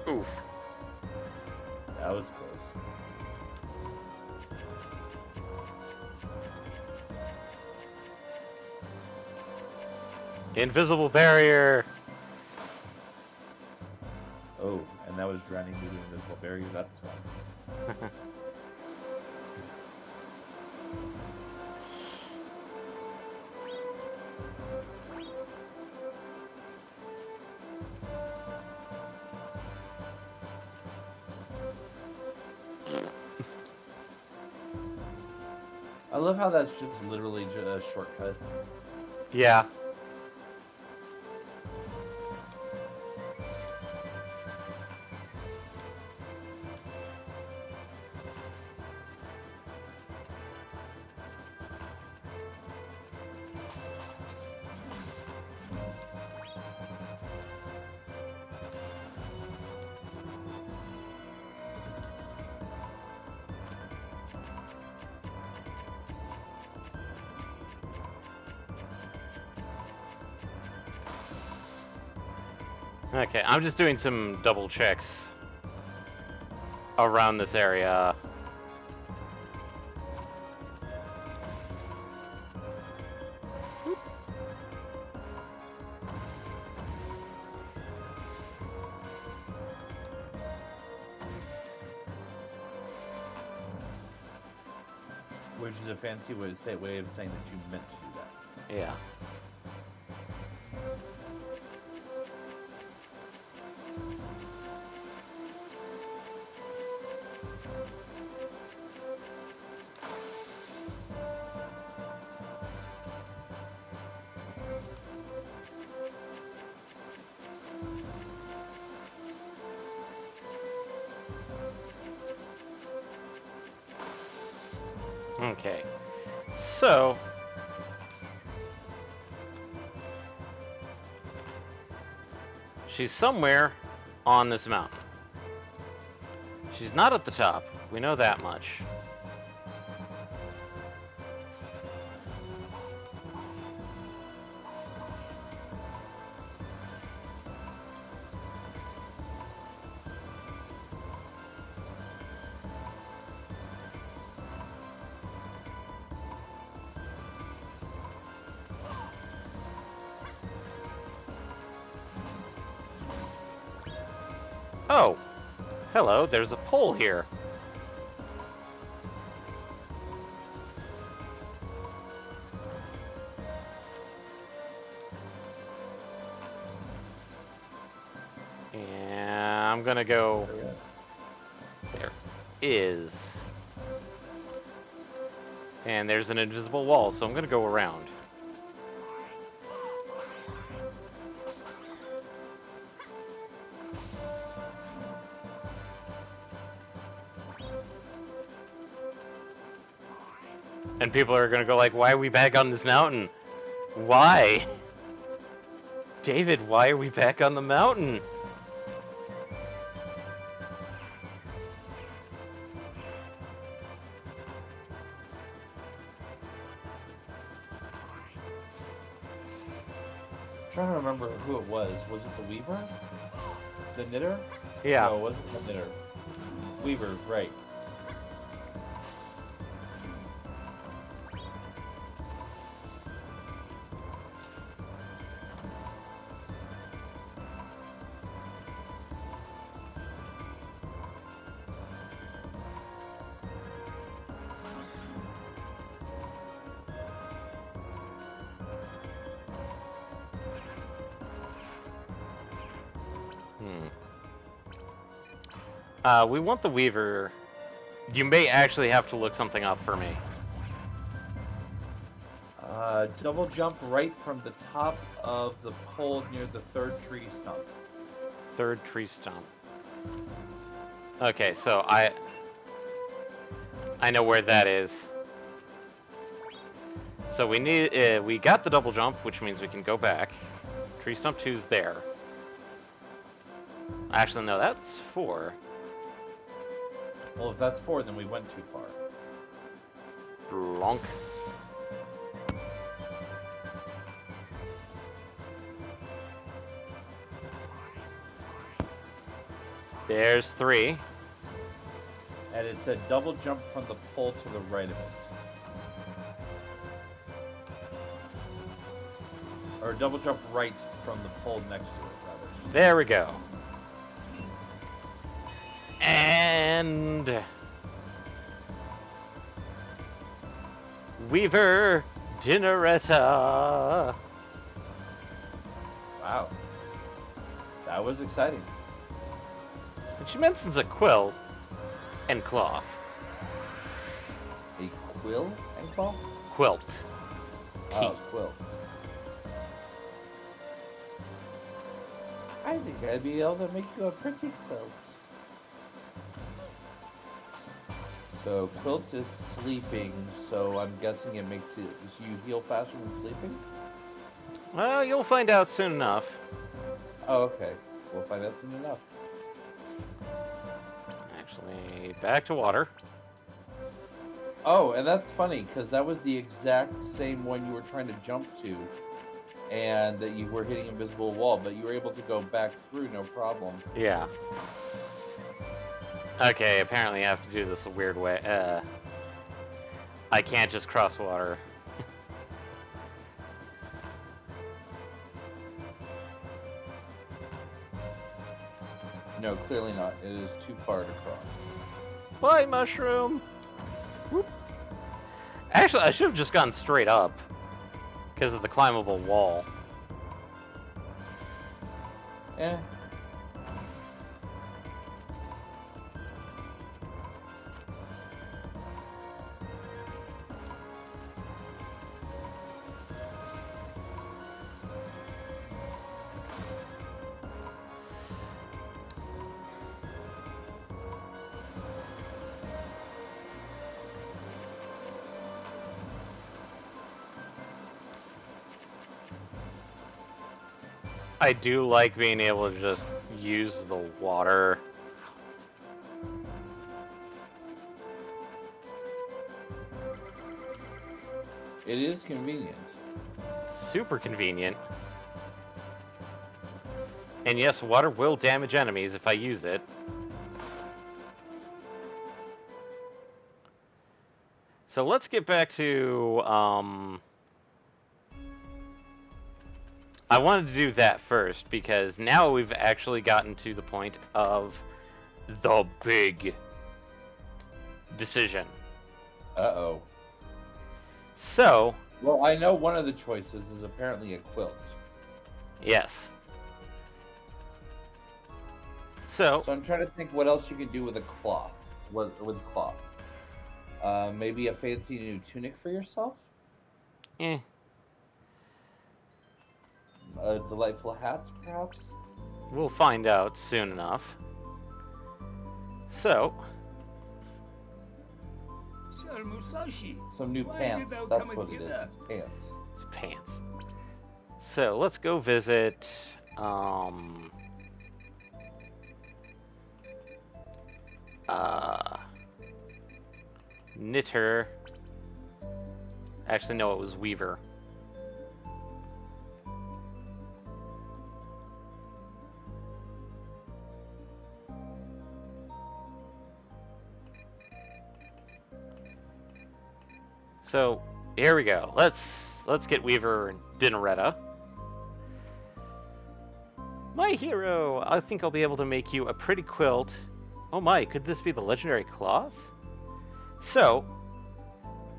Oof. That was close. Invisible barrier. Oh, and that was drowning due to invisible barrier. That's fun. I love how that's just literally a shortcut. Yeah. Okay, I'm just doing some double checks around this area. Which is a fancy way of saying that you meant to do that. Yeah. Okay, so she's somewhere on this mountain. She's not at the top, we know that much. Oh, hello, there's a pole here. And I'm gonna go. There is. And there's an invisible wall, so I'm gonna go around. And people are gonna go like, why are we back on this mountain? Why? David, why are we back on the mountain? I'm trying to remember who it was. Was it the Weaver? The Knitter? Yeah. No, it wasn't the Knitter. Weaver, right. We want the Weaver. You may actually have to look something up for me. Double jump right from the top of the pole near the third tree stump. Third tree stump. Okay, so I know where that is. So we got the double jump, which means we can go back. Tree stump 2's there. Actually, no, that's 4. Well, if that's 4, then we went too far. Blonk. There's 3. And it said double jump from the pole to the right of it. Or double jump right from the pole next to it, rather. There we go. And Weaver Dinneretta. Wow. That was exciting. And she mentions a quilt and cloth. A quill and cloth? Quilt. Oh, quill. I think I'd be able to make you a pretty quilt. So quilt is sleeping, so I'm guessing it makes it so you heal faster when sleeping? Well, you'll find out soon enough. Oh, okay. We'll find out soon enough. Actually, back to water. Oh, and that's funny, because that was the exact same one you were trying to jump to, and that you were hitting invisible wall, but you were able to go back through no problem. Yeah. Okay, apparently I have to do this a weird way. I can't just cross water. No, clearly not. It is too far to cross. Bye, mushroom! Whoop. Actually, I should have just gone straight up. Because of the climbable wall. Eh. I do like being able to just use the water. It is convenient. Super convenient. And yes, water will damage enemies if I use it. So let's get back to, I wanted to do that first, because now we've actually gotten to the point of the big decision. Uh-oh. So, Well, I know one of the choices is apparently a quilt. yes. So I'm trying to think what else you can do with a cloth. With cloth. Maybe a fancy new tunic for yourself? eh. A delightful hat, perhaps? We'll find out soon enough. So, Sir Musashi. Some new Why pants. did thou That's come what it is. hither? It's pants. it's pants. So, let's go visit, Knitter. Actually, no, it was Weaver. So, here we go. Let's get Weaver and Dinneretta. My hero! I think I'll be able to make you a pretty quilt. Oh my, could this be the legendary cloth? So,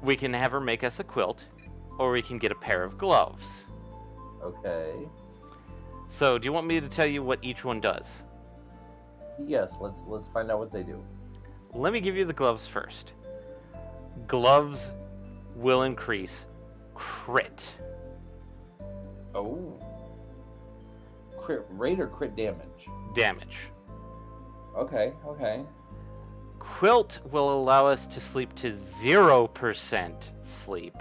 we can have her make us a quilt, or we can get a pair of gloves. Okay. So, do you want me to tell you what each one does? Yes, let's find out what they do. Let me give you the gloves first. Gloves will increase crit. Oh. Crit rate or crit damage? Damage. Okay, okay. Quilt will allow us to sleep to 0% sleep,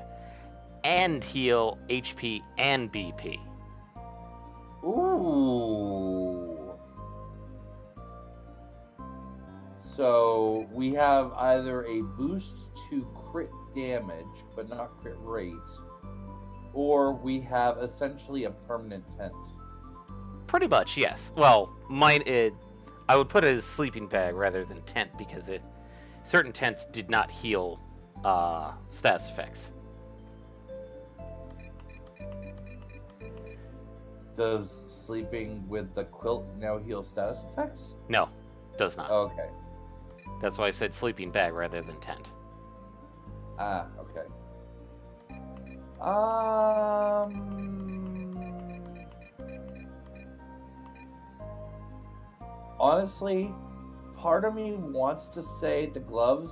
and heal HP and BP. Ooh. So we have either a boost to crit damage, but not crit rate, or we have essentially a permanent tent. Pretty much, yes. Well, I would put it as sleeping bag rather than tent because certain tents did not heal status effects. Does sleeping with the quilt now heal status effects? No, does not. Okay. That's why I said sleeping bag rather than tent. Ah, okay. Honestly, part of me wants to say the gloves,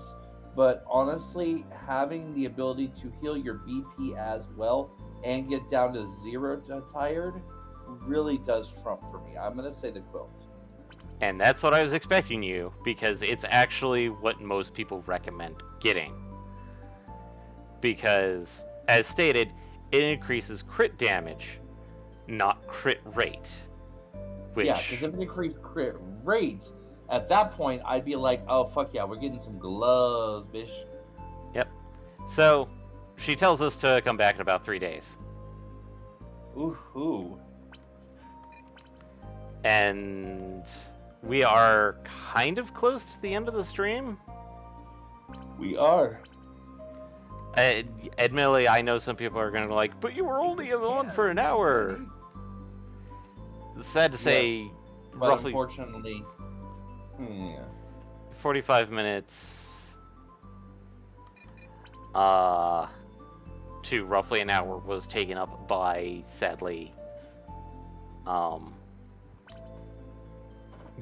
but honestly, having the ability to heal your BP as well and get down to 0 tired really does trump for me. I'm gonna say the quilt. And that's what I was expecting you, because it's actually what most people recommend getting. Because, as stated, it increases crit damage, not crit rate. Which... Yeah, because if it increased crit rate, at that point, I'd be like, oh, fuck yeah, we're getting some gloves, bitch. Yep. So, she tells us to come back in about 3 days. Ooh. And we are kind of close to the end of the stream. We are. Admittedly, I know some people are going to be like, but you were only on for an hour. Sad to say, yeah, but roughly unfortunately, 45 minutes to roughly an hour was taken up by, sadly,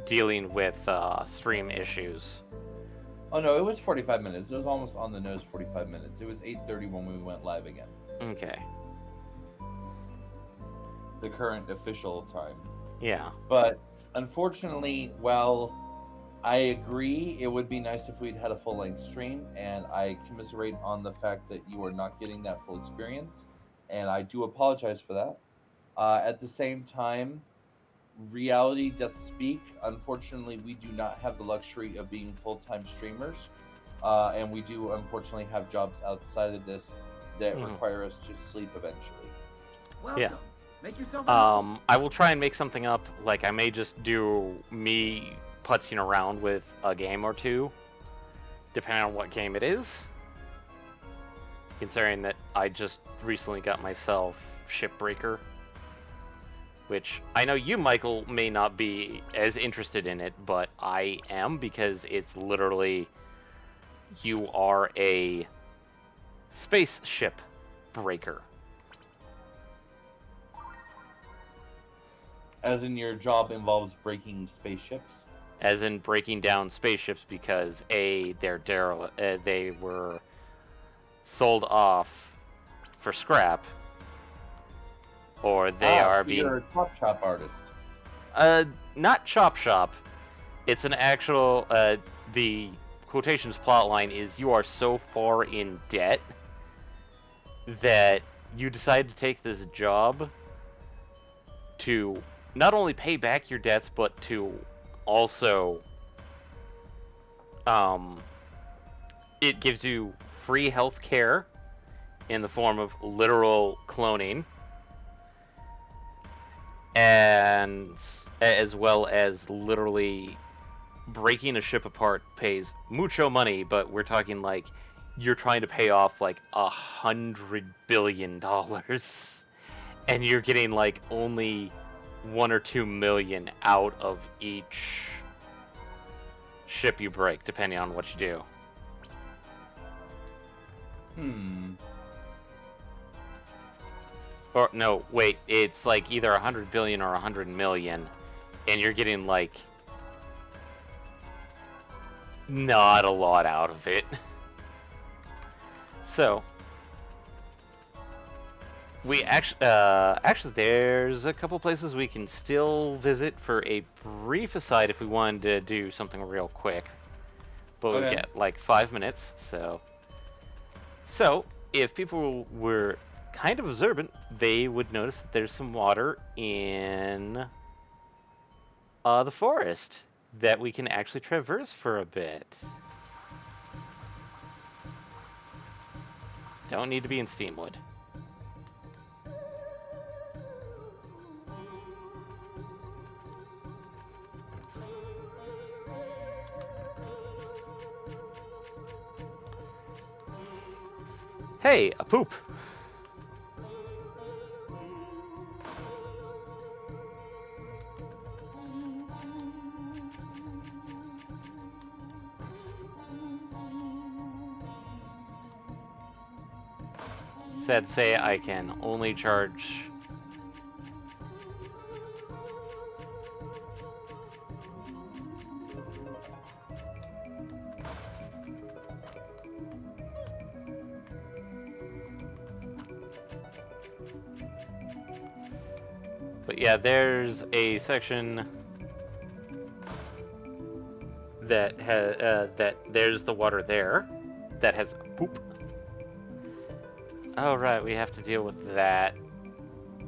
dealing with stream issues. Oh no, it was 45 minutes. It was almost on the nose 45 minutes. It was 8:30 when we went live again. Okay. The current official time. Yeah. But unfortunately, while I agree it would be nice if we'd had a full-length stream, and I commiserate on the fact that you are not getting that full experience, and I do apologize for that. At the same time, reality doth speak. Unfortunately, we do not have the luxury of being full-time streamers, and we do unfortunately have jobs outside of this that require us to sleep eventually. Welcome. Yeah. Make yourself at home. I will try and make something up. Like, I may just do me putzing around with a game or two, depending on what game it is. Considering that I just recently got myself Shipbreaker, which I know you, Michael, may not be as interested in it, but I am, because it's literally, you are a spaceship breaker. As in, your job involves breaking spaceships? As in breaking down spaceships because they were sold off for scrap, or they are being... You're a chop shop artist. Not chop shop. It's an actual... the quotations plotline is you are so far in debt that you decide to take this job to not only pay back your debts, but to also, it gives you free health care in the form of literal cloning, and as well as literally breaking a ship apart pays mucho money, but we're talking like you're trying to pay off like $100 billion, and you're getting like only 1 or 2 million out of each ship you break, depending on what you do. Or no, wait, it's like either 100 billion or 100 million, and you're getting like not a lot out of it. So we actually there's a couple places we can still visit for a brief aside if we wanted to do something real quick, but we get like 5 minutes. So if people were kind of observant, they would notice that there's some water in the forest that we can actually traverse for a bit. Don't need to be in Steamwood. Hey, a poop! Sad to say, I can only charge... But yeah, there's a section that has there's the water there that has poop. Oh right, we have to deal with that.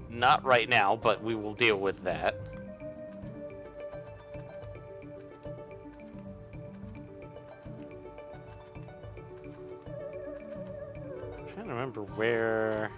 Not right now, but we will deal with that. I'm trying to remember where.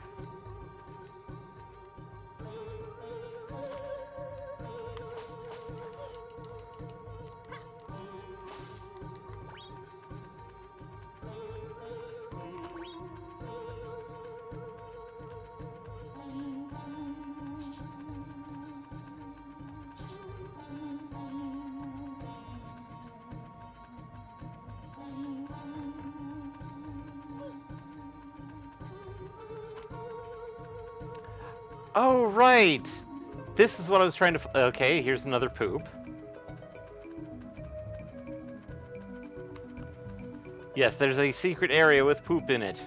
Oh, right! This is what I was trying to... Okay, here's another poop. Yes, there's a secret area with poop in it.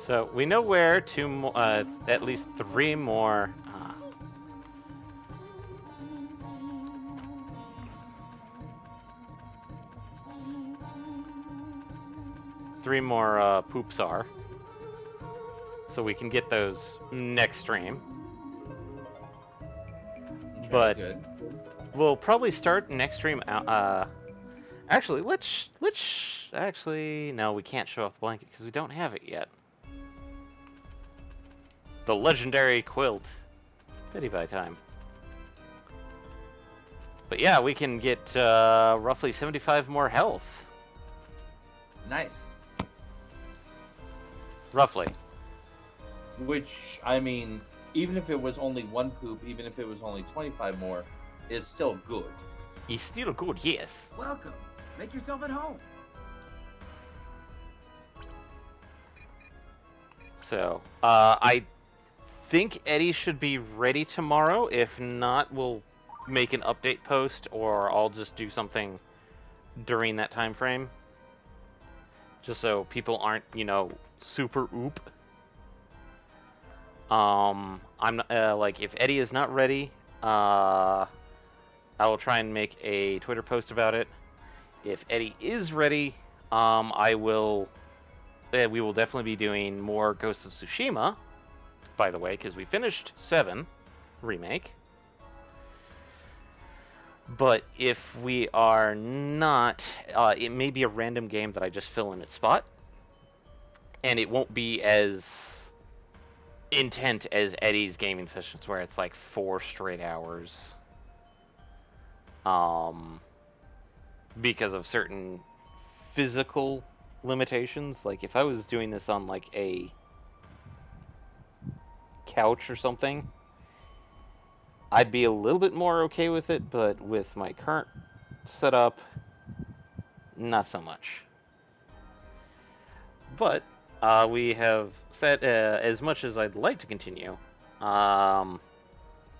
So we know where two more, at least three more. Three more poops are. So we can get those next stream. Okay, But good. we'll probably start next stream. Actually, actually, no, we can't show off the blanket because we don't have it yet. The legendary quilt. Pity by time. But yeah, we can get roughly 75 more health. Nice. Roughly. Which, I mean, even if it was only one poop, even if it was only 25 more, is still good. It's still good, yes. Welcome. Make yourself at home. So, I think Eddie should be ready tomorrow. If not, we'll make an update post, or I'll just do something during that time frame. Just so people aren't, you know, super oop. I'm not, like, if Eddie is not ready, I will try and make a Twitter post about it. If Eddie is ready, we will definitely be doing more Ghosts of Tsushima, by the way, because we finished 7 remake. But if we are not, it may be a random game that I just fill in its spot, and it won't be as intent as Eddie's gaming sessions, where it's like 4 straight hours. Because of certain physical limitations. Like if I was doing this on like a couch or something, I'd be a little bit more okay with it, but with my current setup, not so much. But we have said as much as I'd like to continue.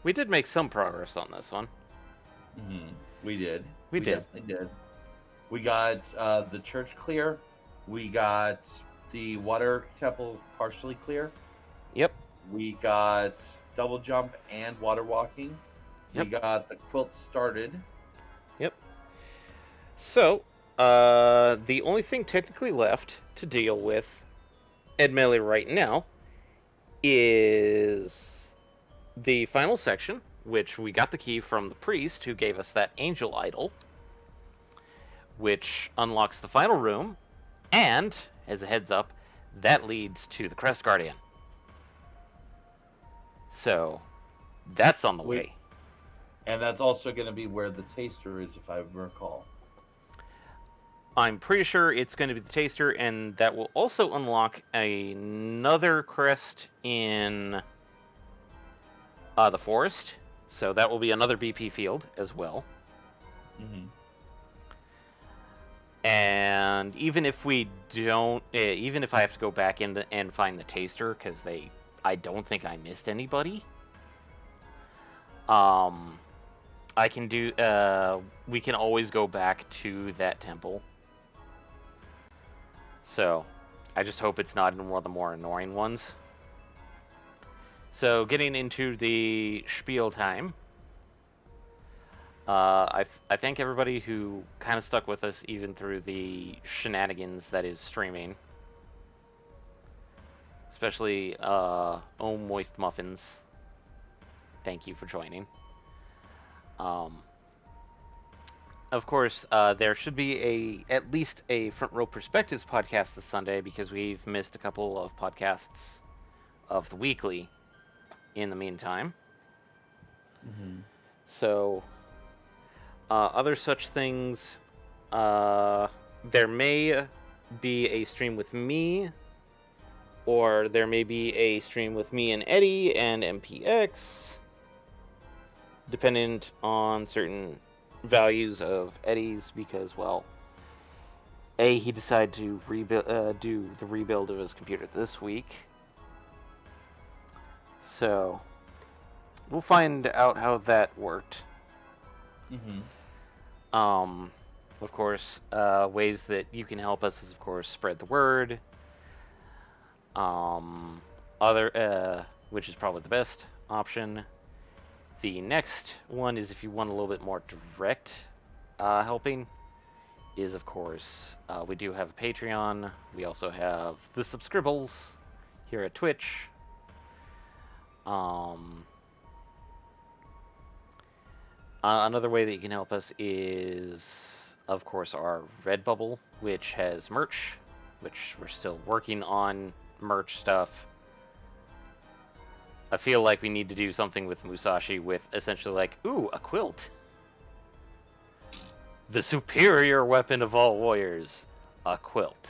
We did make some progress on this one. Mm-hmm. We did. We did. Definitely did. We got the church clear. We got the water temple partially clear. Yep. We got double jump and water walking. Yep. We got the quilt started. Yep. So, the only thing technically left to deal with, admittedly right now, is the final section, which we got the key from the priest who gave us that angel idol, which unlocks the final room, and, as a heads up, that leads to the Crest Guardian. So, that's on the way. And that's also going to be where the taster is, if I recall. I'm pretty sure it's going to be the taster, and that will also unlock another crest in the forest. So that will be another BP field as well. Mm-hmm. And even if we don't, even if I have to go back in and find the taster, because I don't think I missed anybody. I can do. We can always go back to that temple. So, I just hope it's not in one of the more annoying ones. So, getting into the spiel time. I thank everybody who kind of stuck with us even through the shenanigans that is streaming. Especially, Moist Muffins. Thank you for joining. Of course, there should be at least a Front Row Perspectives podcast this Sunday because we've missed a couple of podcasts of the weekly in the meantime. Mm-hmm. So, other such things, there may be a stream with me, or there may be a stream with me and Eddie and MPX, dependent on certain values of Eddie's, because, well, he decided to do the rebuild of his computer this week. So, we'll find out how that worked. Mm-hmm. Of course, ways that you can help us is, of course, spread the word. Which is probably the best option. The next one is if you want a little bit more direct helping, is of course, we do have a Patreon. We also have the Subscribbles here at Twitch. Another way that you can help us is, of course, our Redbubble, which has merch, which we're still working on merch stuff. I feel like we need to do something with Musashi with essentially like, ooh, a quilt. The superior weapon of all warriors, a quilt.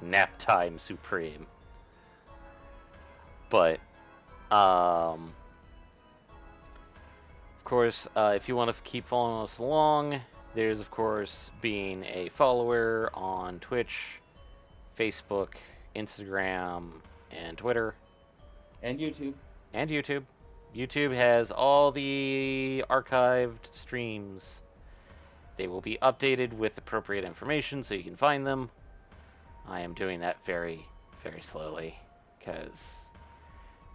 Nap time supreme. But, of course, if you want to keep following us along, there's, of course, being a follower on Twitch, Facebook, Instagram, and Twitter. And YouTube. And YouTube. YouTube has all the archived streams. They will be updated with appropriate information so you can find them. I am doing that very, very slowly, because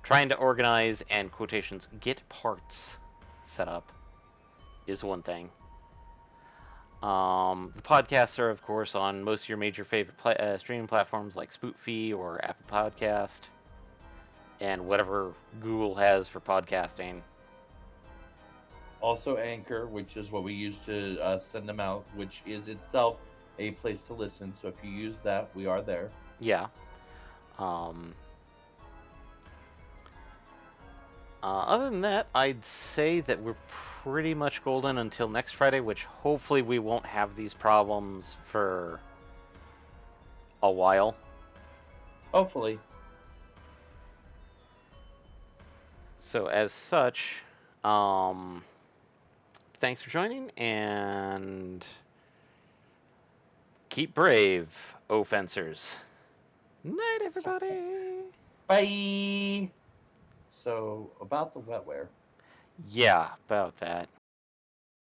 trying to organize and quotations get parts set up is one thing. The podcasts are, of course, on most of your major favorite streaming platforms like Spoofy or Apple Podcast, and whatever Google has for podcasting. Also Anchor, which is what we use to send them out, which is itself a place to listen. So if you use that, we are there. Yeah. Other than that, I'd say that we're pretty much golden until next Friday, which hopefully we won't have these problems for a while. Hopefully. So as such, thanks for joining, and keep brave, O fencers. Night, everybody. Bye. So about the wetware. Yeah, about that.